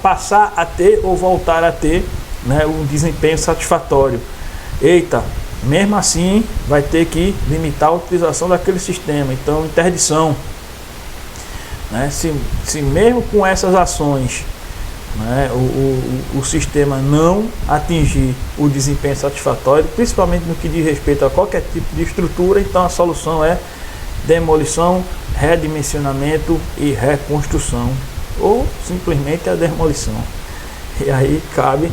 passar a ter ou voltar a ter, né, um desempenho satisfatório. Eita, mesmo assim vai ter que limitar a utilização daquele sistema. Então interdição, né? Se mesmo com essas ações, né, o sistema não atingir o desempenho satisfatório, principalmente no que diz respeito a qualquer tipo de estrutura, então a solução é demolição, redimensionamento e reconstrução, ou simplesmente a demolição. E aí cabe,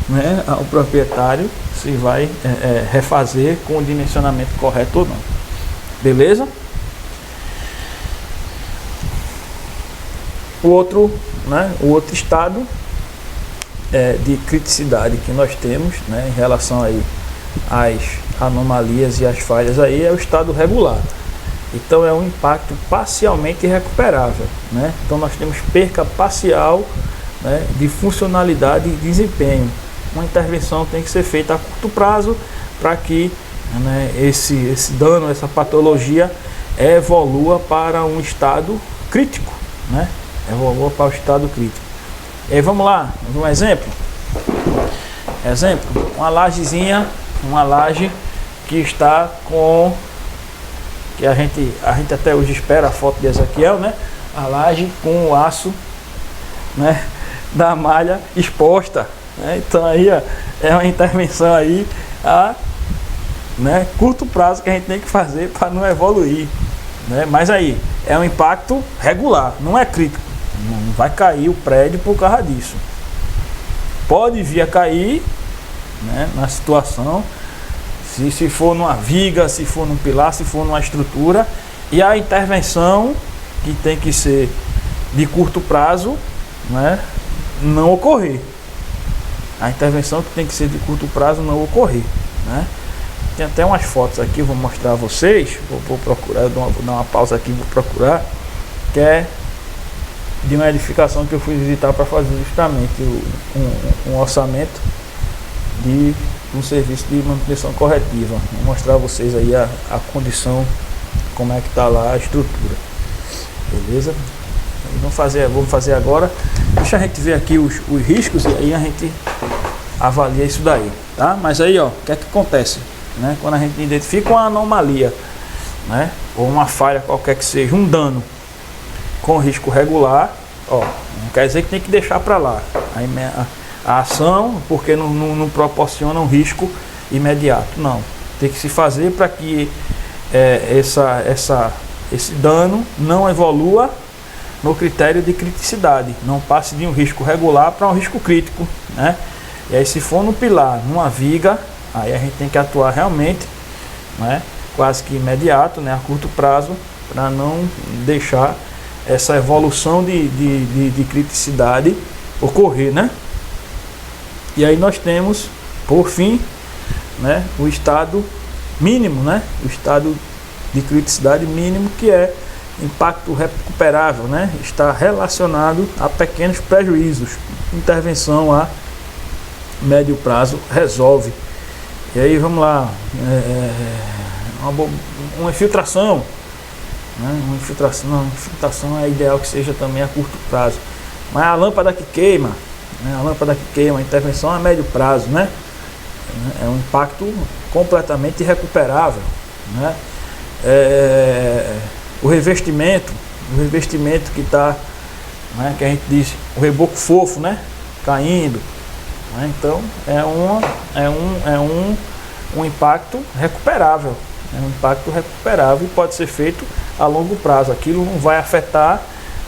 né, ao proprietário se vai refazer com o dimensionamento correto ou não. Beleza? O outro estado de criticidade que nós temos, né, em relação aí às anomalias e às falhas aí, é o estado regular. Então é um impacto parcialmente recuperável, né? Então nós temos perca parcial, né, de funcionalidade e desempenho. Uma intervenção tem que ser feita a curto prazo para que, né, esse dano, essa patologia evolua para um estado crítico, né? Evolua para o estado crítico. E aí vamos lá, um exemplo. Uma laje que está com, que a gente até hoje espera a foto de Ezequiel, né? A laje com o aço, né, da malha exposta, né? Então aí, ó, é uma intervenção aí a, né, curto prazo que a gente tem que fazer para não evoluir, né? Mas aí é um impacto regular, não é crítico. Não vai cair o prédio por causa disso. Pode vir a cair, né, na situação, se for numa viga, se for num pilar, se for numa estrutura, e a intervenção que tem que ser de curto prazo, né, não ocorrer. A intervenção que tem que ser de curto prazo não ocorrer, né? Tem até umas fotos aqui, vou mostrar a vocês. Vou procurar, dar uma pausa aqui, vou procurar, que é de uma edificação que eu fui visitar para fazer justamente um orçamento de um serviço de manutenção corretiva. Vou mostrar a vocês aí a condição, como é que está lá a estrutura. Beleza? Vamos fazer agora. Deixa a gente ver aqui os riscos e aí a gente avalia isso daí, tá? Mas aí, ó, o que é que acontece, né? Quando a gente identifica uma anomalia, né, ou uma falha qualquer que seja, um dano com risco regular, ó, não quer dizer que tem que deixar para lá a ação, porque não proporciona um risco imediato. Não, tem que se fazer para que esse dano não evolua no critério de criticidade, não passe de um risco regular para um risco crítico, né? E aí, se for no pilar, numa viga, aí a gente tem que atuar realmente, né, quase que imediato, né, a curto prazo, para não deixar essa evolução de criticidade ocorrer, né? E aí nós temos, por fim, né, o estado mínimo, né, o estado de criticidade mínimo, que é impacto recuperável, né, está relacionado a pequenos prejuízos. Intervenção a médio prazo resolve. E aí vamos lá, uma infiltração, né? Uma infiltração é ideal que seja também a curto prazo, mas a lâmpada que queima, né? A intervenção a médio prazo, né? É um impacto completamente irrecuperável, né? O revestimento que está, né, que a gente diz o reboco fofo, né, caindo, né? Então é um impacto recuperável. É um impacto recuperável e pode ser feito a longo prazo. Aquilo não vai afetar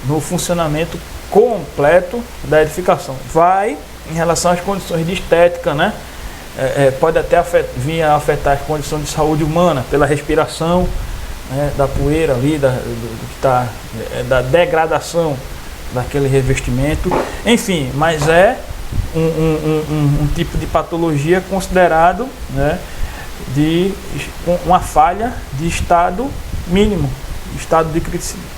no funcionamento completo da edificação. Vai em relação às condições de estética, né? Pode até vir a afetar as condições de saúde humana pela respiração, né, da poeira ali, da degradação daquele revestimento. Enfim, mas é um tipo de patologia considerado, né, de uma falha de estado mínimo, estado de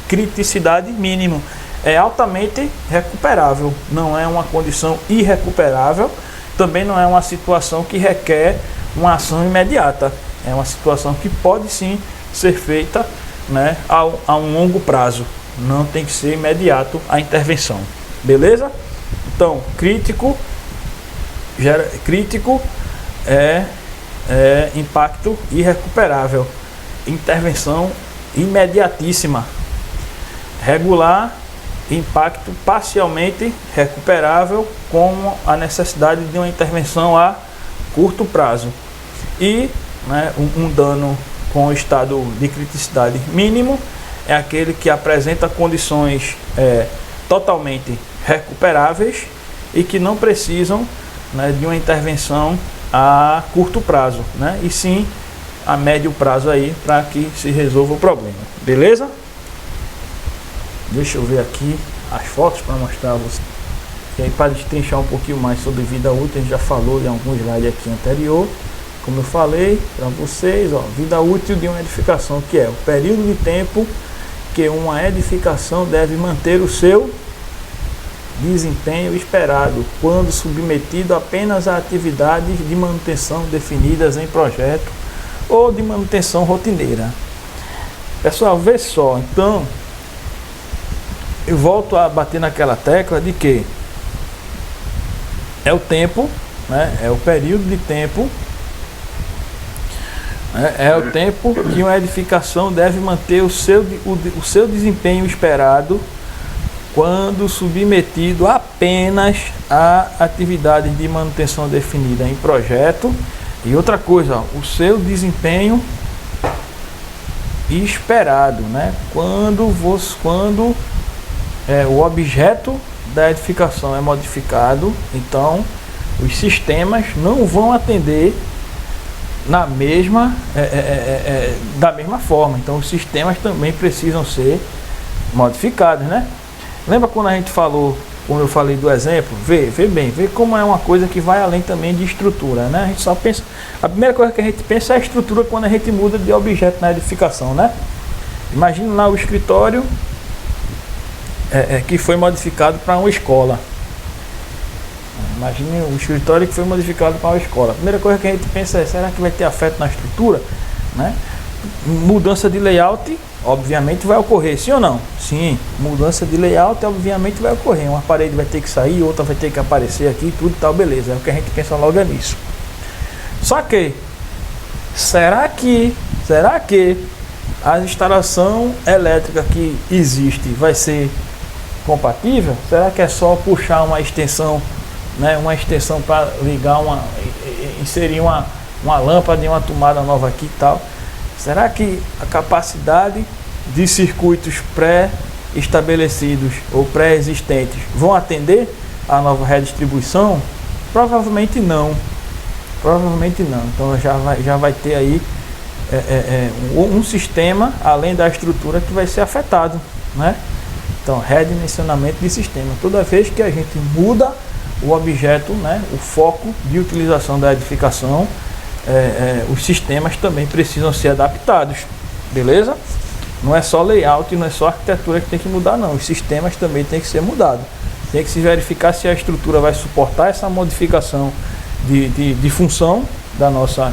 criticidade mínimo. É altamente recuperável, não é uma condição irrecuperável, também não é uma situação que requer uma ação imediata, é uma situação que pode sim ser feita, né, a um longo prazo, não tem que ser imediato a intervenção, beleza? Então, crítico é impacto irrecuperável, intervenção imediatíssima. Regular, impacto parcialmente recuperável, com a necessidade de uma intervenção a curto prazo. E, né, um dano com estado de criticidade mínimo é aquele que apresenta condições totalmente recuperáveis e que não precisam, né, de uma intervenção a curto prazo, né, e sim a médio prazo aí, para que se resolva o problema, beleza? Deixa eu ver aqui as fotos para mostrar a você. E aí, para destrinchar um pouquinho mais sobre vida útil, a gente já falou em alguns slides aqui anterior. Como eu falei para vocês, ó, vida útil de uma edificação, que é o período de tempo que uma edificação deve manter o seu desempenho esperado, quando submetido apenas a atividades de manutenção definidas em projeto ou de manutenção rotineira. Pessoal, vê só, então eu volto a bater naquela tecla de que é o tempo, né, é o período de tempo, é o tempo que uma edificação deve manter o seu desempenho esperado quando submetido apenas a atividades de manutenção definida em projeto. E outra coisa, ó, o seu desempenho esperado, né? Quando o objeto da edificação é modificado, então os sistemas não vão atender da mesma forma. Então os sistemas também precisam ser modificados, né? Lembra quando a gente falou, como eu falei do exemplo, vê como é uma coisa que vai além também de estrutura, né? A gente só pensa, a primeira coisa que a gente pensa é a estrutura quando a gente muda de objeto na edificação, né? Imagina lá o escritório que foi modificado para uma escola. Imagine o escritório que foi modificado para uma escola. A primeira coisa que a gente pensa é, será que vai ter afeto na estrutura, né? Mudança de layout, obviamente vai ocorrer, sim ou não? Sim, mudança de layout obviamente vai ocorrer. Uma parede vai ter que sair, outra vai ter que aparecer aqui, tudo e tal, beleza. É o que a gente pensa logo nisso. Só que, será que a instalação elétrica que existe vai ser compatível? Será que é só puxar uma extensão, né, uma extensão para ligar inserir uma lâmpada e uma tomada nova aqui e tal? Será que a capacidade de circuitos pré-estabelecidos ou pré-existentes vão atender à nova redistribuição? Provavelmente não. Provavelmente não. Então já vai ter aí um sistema, além da estrutura, que vai ser afetado, né? Então, redimensionamento de sistema. Toda vez que a gente muda o objeto, né, o foco de utilização da edificação, os sistemas também precisam ser adaptados, beleza? Não é só layout, não é só arquitetura que tem que mudar, não. Os sistemas também tem que ser mudados. Tem que se verificar se a estrutura vai suportar essa modificação de função da nossa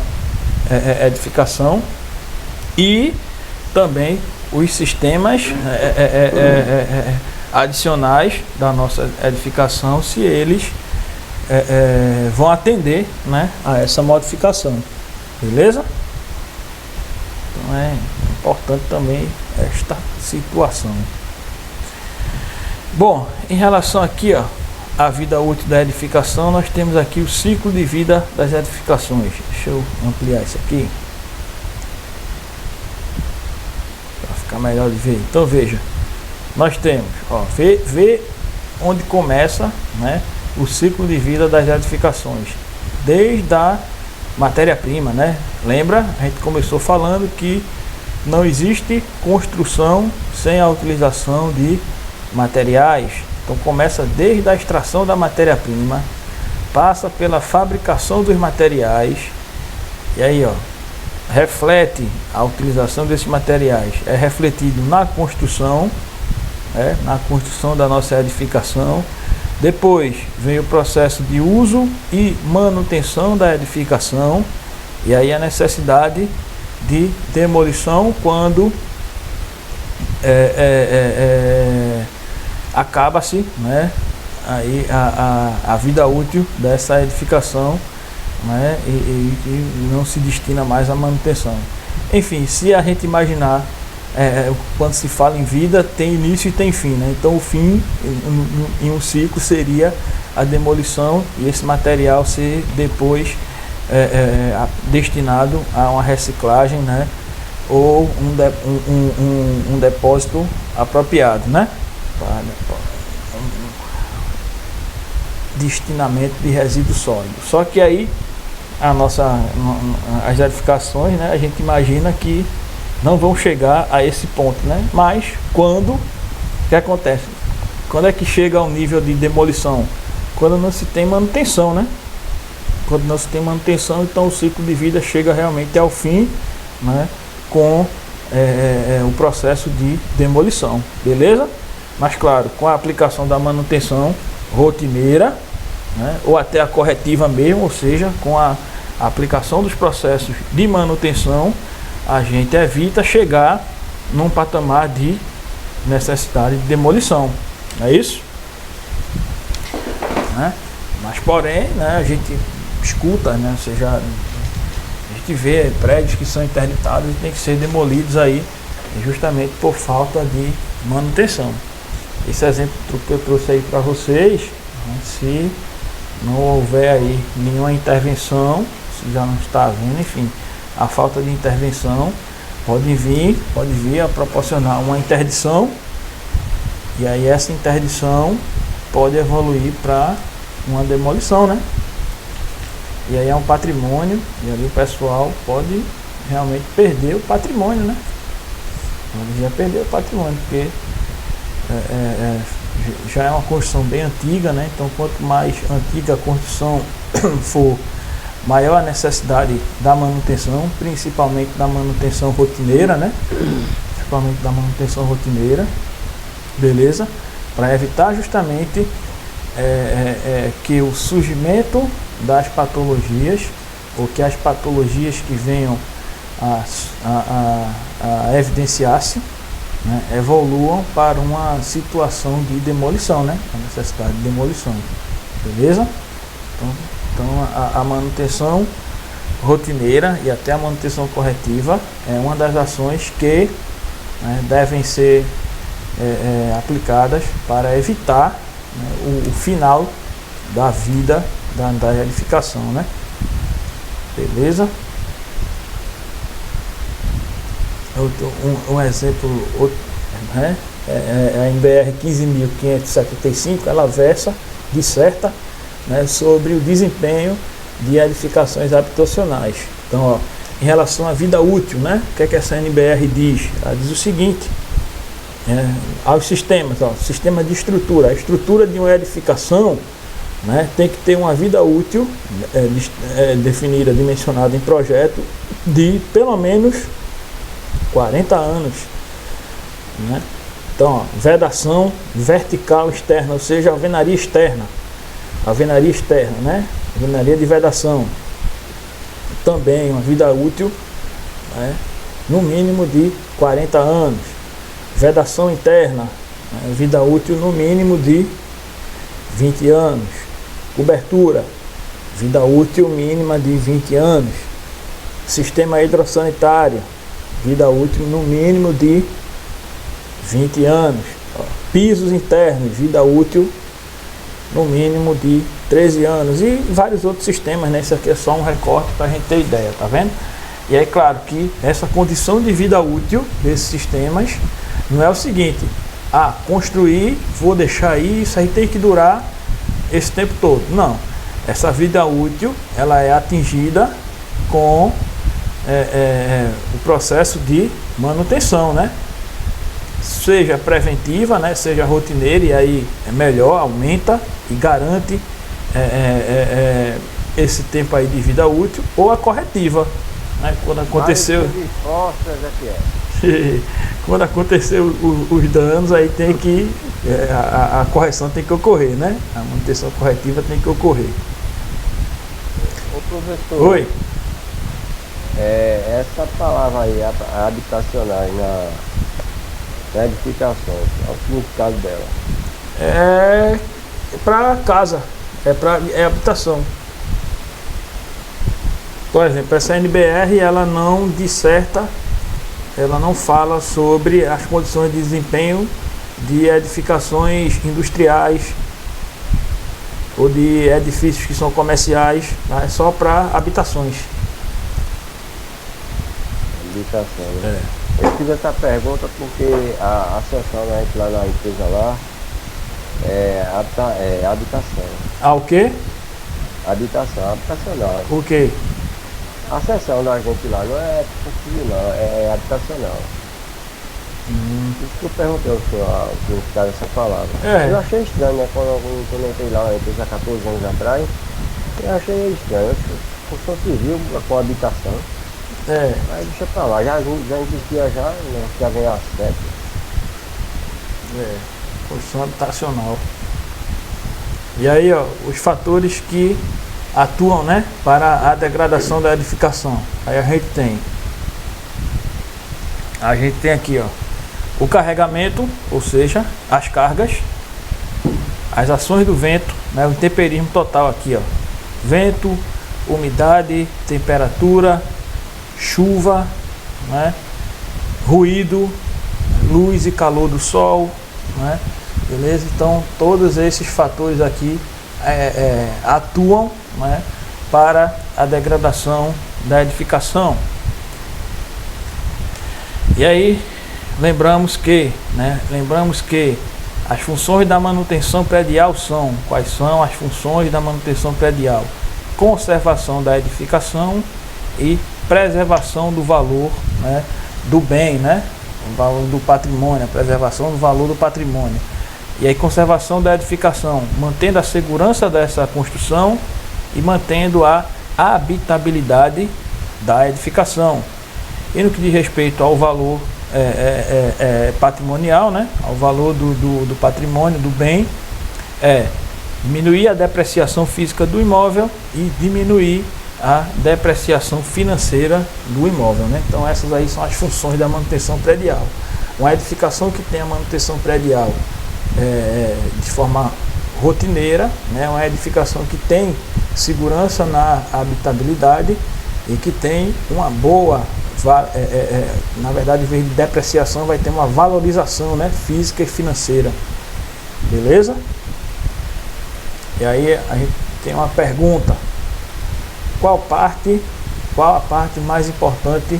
edificação, e também os sistemas adicionais da nossa edificação, se eles vão atender, né, a essa modificação, beleza? Então é importante também esta situação. Bom, em relação aqui, ó, a vida útil da edificação, nós temos aqui o ciclo de vida das edificações. Deixa eu ampliar isso aqui para ficar melhor de ver. Então veja, nós temos, ó, vê onde começa, né, o ciclo de vida das edificações, desde a matéria-prima, né? Lembra? A gente começou falando que não existe construção sem a utilização de materiais. Então começa desde a extração da matéria-prima, passa pela fabricação dos materiais, e aí, ó, reflete a utilização desses materiais, é refletido na construção, na construção da nossa edificação. Depois vem o processo de uso e manutenção da edificação, e aí a necessidade de demolição quando acaba-se, né, aí a vida útil dessa edificação, né, e não se destina mais à manutenção. Enfim, se a gente imaginar, quando se fala em vida, tem início e tem fim, né? Então o fim em um ciclo seria a demolição e esse material ser depois destinado a uma reciclagem, né, ou um depósito apropriado, né, destinamento de resíduos sólidos. Só que aí as edificações, né, a gente imagina que não vão chegar a esse ponto, né? Mas o que acontece? Quando é que chega ao nível de demolição? Quando não se tem manutenção, né? Quando não se tem manutenção, então o ciclo de vida chega realmente ao fim, né, com o processo de demolição, beleza? Mas claro, com a aplicação da manutenção rotineira, né, ou até a corretiva mesmo, ou seja, com a aplicação dos processos de manutenção, a gente evita chegar num patamar de necessidade de demolição, não é isso? Né? Mas porém, né, a gente escuta, né, ou seja, a gente vê prédios que são interditados e tem que ser demolidos aí justamente por falta de manutenção. Esse exemplo que eu trouxe aí para vocês, né, se não houver aí nenhuma intervenção, se já não está havendo, enfim, a falta de intervenção pode vir a proporcionar uma interdição, e aí essa interdição pode evoluir para uma demolição, né? E aí é um patrimônio, e ali o pessoal pode realmente perder o patrimônio, né? Pode já perder o patrimônio, porque já é uma construção bem antiga, né? Então quanto mais antiga a construção for, maior a necessidade da manutenção, principalmente da manutenção rotineira, né? Principalmente da manutenção rotineira, beleza? Para evitar justamente que o surgimento das patologias, ou que as patologias que venham a evidenciar-se, né, evoluam para uma situação de demolição, né? A necessidade de demolição, beleza? Então a manutenção rotineira e até a manutenção corretiva é uma das ações que, né, devem ser aplicadas para evitar, né, o final da vida da edificação, né? Beleza? Um exemplo, né, a MBR 15.575, ela disserta, né, sobre o desempenho de edificações habitacionais. Então, ó, em relação à vida útil, né, o que é que essa NBR diz? Ela diz o seguinte, aos sistemas, ó, sistema de estrutura. A estrutura de uma edificação, né, tem que ter uma vida útil definida, dimensionada em projeto de pelo menos 40 anos, né? Então, ó, vedação vertical externa, ou seja, alvenaria externa, né? Alvenaria de vedação, também uma vida útil, né, no mínimo de 40 anos. Vedação interna, né, vida útil no mínimo de 20 anos. Cobertura, vida útil mínima de 20 anos. Sistema hidrossanitário, vida útil no mínimo de 20 anos. Pisos internos, vida útil no mínimo de 13 anos. E vários outros sistemas, né? Isso aqui é só um recorte para a gente ter ideia, tá vendo? E é claro que essa condição de vida útil desses sistemas não é o seguinte: construir, vou deixar aí, isso aí tem que durar esse tempo todo. Não. Essa vida útil, ela é atingida com o processo de manutenção, né? Seja preventiva, né? Seja rotineira, e aí é melhor, aumenta e garante esse tempo aí de vida útil, ou a corretiva, né? Quando aconteceu quando aconteceu os danos, aí tem que a correção tem que ocorrer, né? A manutenção corretiva tem que ocorrer. Ô professor, Oi. Essa palavra aí, habitacional, na edificação, é o significado dela. É para casa, é habitação. Por exemplo, essa NBR, ela não disserta, ela não fala sobre as condições de desempenho de edificações industriais ou de edifícios que são comerciais, tá? É só para habitações. Habitação, né? Eu fiz essa pergunta porque a sessão da gente lá na empresa lá é habitação. Ah, o quê? Habitação, habitacional. O quê? A sessão da gente lá não é civil, não, é habitacional. Por isso que eu perguntei ao senhor o significado dessa palavra. Eu achei estranho, né? Quando eu entrei lá na empresa há 14 anos atrás, eu achei estranho. Construção civil com habitação. Aí deixa pra lá, já existia já, né? Já vem a sete. Construção habitacional. E aí, ó, os fatores que atuam, né, para a degradação da edificação. Aí a gente tem aqui, ó, o carregamento, ou seja, as cargas, as ações do vento, né, o intemperismo total aqui, ó, vento, umidade, temperatura, chuva, né, ruído, luz e calor do sol, né, beleza? Então todos esses fatores aqui atuam, né, para a degradação da edificação. E aí lembramos que as funções da manutenção predial são, quais são as funções da manutenção predial? Conservação da edificação e preservação do valor, né, do bem, né, o valor do patrimônio, a preservação do valor do patrimônio. E aí conservação da edificação, mantendo a segurança dessa construção e mantendo a habitabilidade da edificação. E no que diz respeito ao valor patrimonial, né, ao valor do patrimônio, do bem, diminuir a depreciação física do imóvel e diminuir a depreciação financeira do imóvel, né? Então essas aí são as funções da manutenção predial. Uma edificação que tem a manutenção predial de forma rotineira, né? Uma edificação que tem segurança na habitabilidade e que tem uma boa, na verdade, em vez de depreciação, vai ter uma valorização, né, física e financeira. Beleza? E aí a gente tem uma pergunta: qual a parte mais importante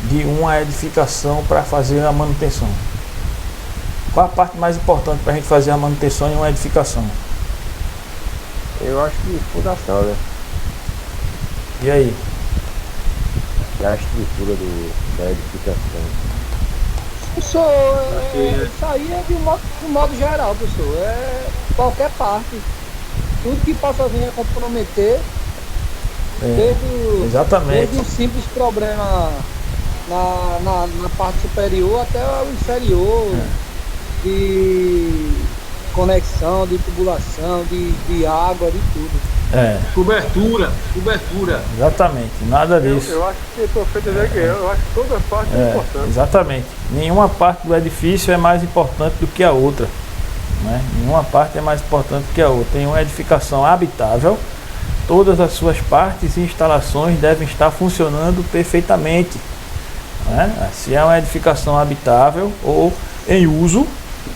de uma edificação para fazer a manutenção? Qual a parte mais importante para a gente fazer a manutenção em uma edificação? Eu acho que fundação, né? E aí? A estrutura da edificação. Professor, isso aí é de um modo geral, professor. Qualquer parte. Tudo que possa vir a comprometer, desde um simples problema na parte superior até o inferior, de conexão, de tubulação, de água, de tudo. Cobertura. Exatamente, nada disso. Eu acho que eu acho que toda parte é importante. Exatamente. Nenhuma parte do edifício é mais importante do que a outra, né? Nenhuma parte é mais importante do que a outra. Em uma edificação habitável, todas as suas partes e instalações devem estar funcionando perfeitamente, né? Se é uma edificação habitável ou em uso,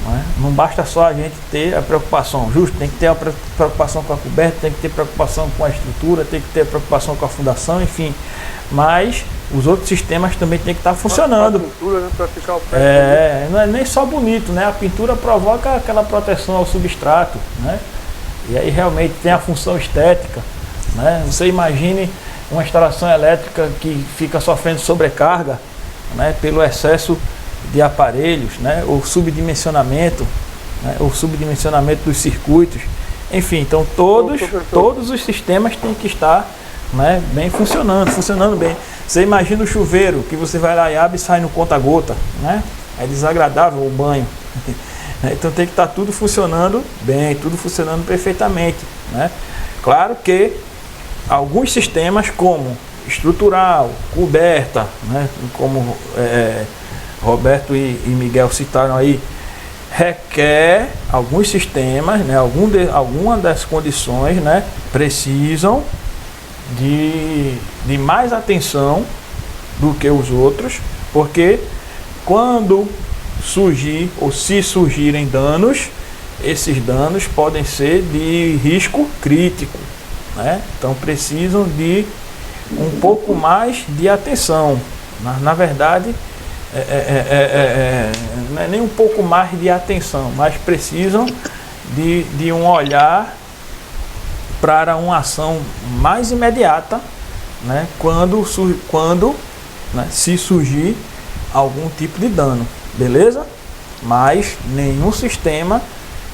né? Não basta só a gente ter a preocupação, justo, tem que ter a preocupação com a coberta, tem que ter preocupação com a estrutura, tem que ter preocupação com a fundação, enfim, mas os outros sistemas também tem que estar funcionando. A pintura, né, para ficar o pé não é nem só bonito, né? A pintura provoca aquela proteção ao substrato, né? E aí realmente tem a função estética, né? Você imagine uma instalação elétrica que fica sofrendo sobrecarga, né, pelo excesso de aparelhos, né, ou subdimensionamento, né, ou subdimensionamento dos circuitos. Enfim, então todos os sistemas têm que estar, né, bem funcionando bem. Você imagina o chuveiro que você vai lá e abre e sai no conta-gota, né? É desagradável o banho. Então tem que estar tudo funcionando bem, tudo funcionando perfeitamente, né? Claro que alguns sistemas como estrutural, coberta, né, como Roberto e Miguel citaram aí, requer alguns sistemas, né, alguma das condições, né, precisam de mais atenção do que os outros, porque quando surgir ou se surgirem danos, esses danos podem ser de risco crítico, né? Então precisam de um pouco mais de atenção. Na verdade, não é nem um pouco mais de atenção, mas precisam de um olhar para uma ação mais imediata, né? Quando né, se surgir algum tipo de dano, beleza? Mas nenhum sistema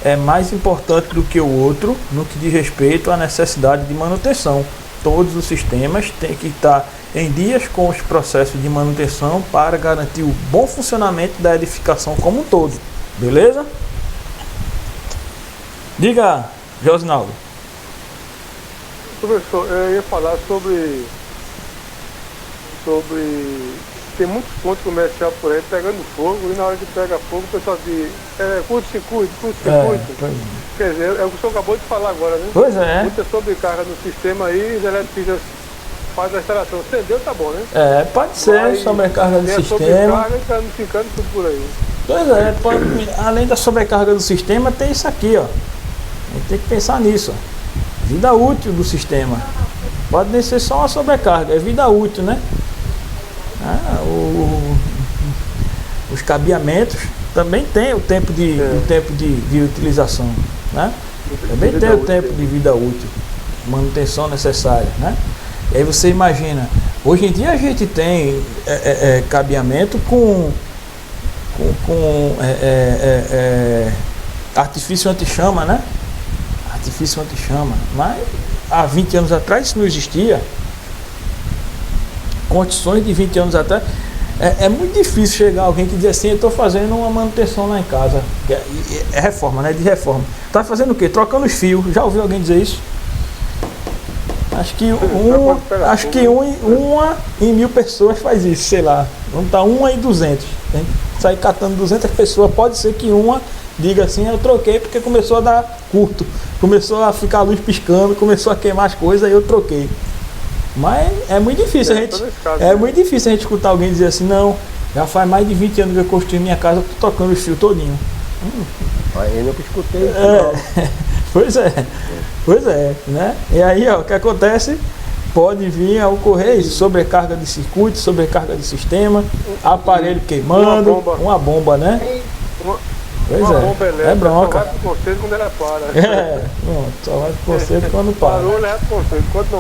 é mais importante do que o outro no que diz respeito à necessidade de manutenção. Todos os sistemas têm que estar em dias com os processos de manutenção para garantir o bom funcionamento da edificação como um todo, beleza? Diga, Josinaldo. Professor, eu ia falar sobre tem muitos pontos comerciais por aí pegando fogo, e na hora que pega fogo o pessoal diz curto-circuito. Quer dizer, é o que o senhor acabou de falar agora, né? Pois é. Muita sobrecarga no sistema aí, os eletricistas fazem a instalação. Acendeu, tá bom, né? Pode ser sobrecarga do sistema. Sobrecarga e tá ficando tudo por aí. Pois é, além da sobrecarga do sistema, tem isso aqui, ó. A gente tem que pensar nisso, ó. Vida útil do sistema. Pode nem ser só uma sobrecarga, é vida útil, né? Os cabeamentos também tem o tempo de utilização, né? Também tem o tempo de vida útil, manutenção necessária, né? E aí você imagina, hoje em dia a gente tem cabeamento com artifício anti-chama, né? Artifício anti-chama, mas há 20 anos atrás isso não existia. Condições de 20 anos atrás, é muito difícil chegar alguém que diz assim, eu estou fazendo uma manutenção lá em casa, é reforma, né? De reforma. Está fazendo o quê? Trocando os fios. Já ouviu alguém dizer isso? Acho que uma em 1000 pessoas faz isso, sei lá. Vamos estar uma em 200. Tem que sair catando 200 pessoas, pode ser que uma diga assim, eu troquei porque começou a dar curto, começou a ficar a luz piscando, começou a queimar as coisas, aí eu troquei. Mas é muito difícil muito difícil a gente escutar alguém dizer assim, não, já faz mais de 20 anos que eu construí minha casa, eu tô tocando os fios todinho. Eu nunca escutei isso. Pois é, né? E aí, ó, o que acontece? Pode vir a ocorrer isso, sobrecarga de circuito, sobrecarga de sistema, aparelho queimando, uma bomba, né? Pois é bronca. Só vai pro conselho quando ela para. Pronto, só vai pro conselho quando para. Parou, leva pro conselho. Enquanto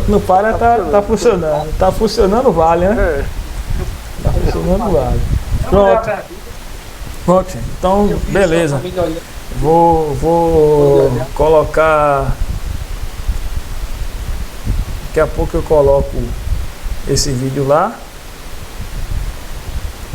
não para, tá funcionando. Tá funcionando, vale, né? Tá funcionando, vale. Pronto, gente. Então, beleza. Vou colocar. Daqui a pouco eu coloco esse vídeo lá.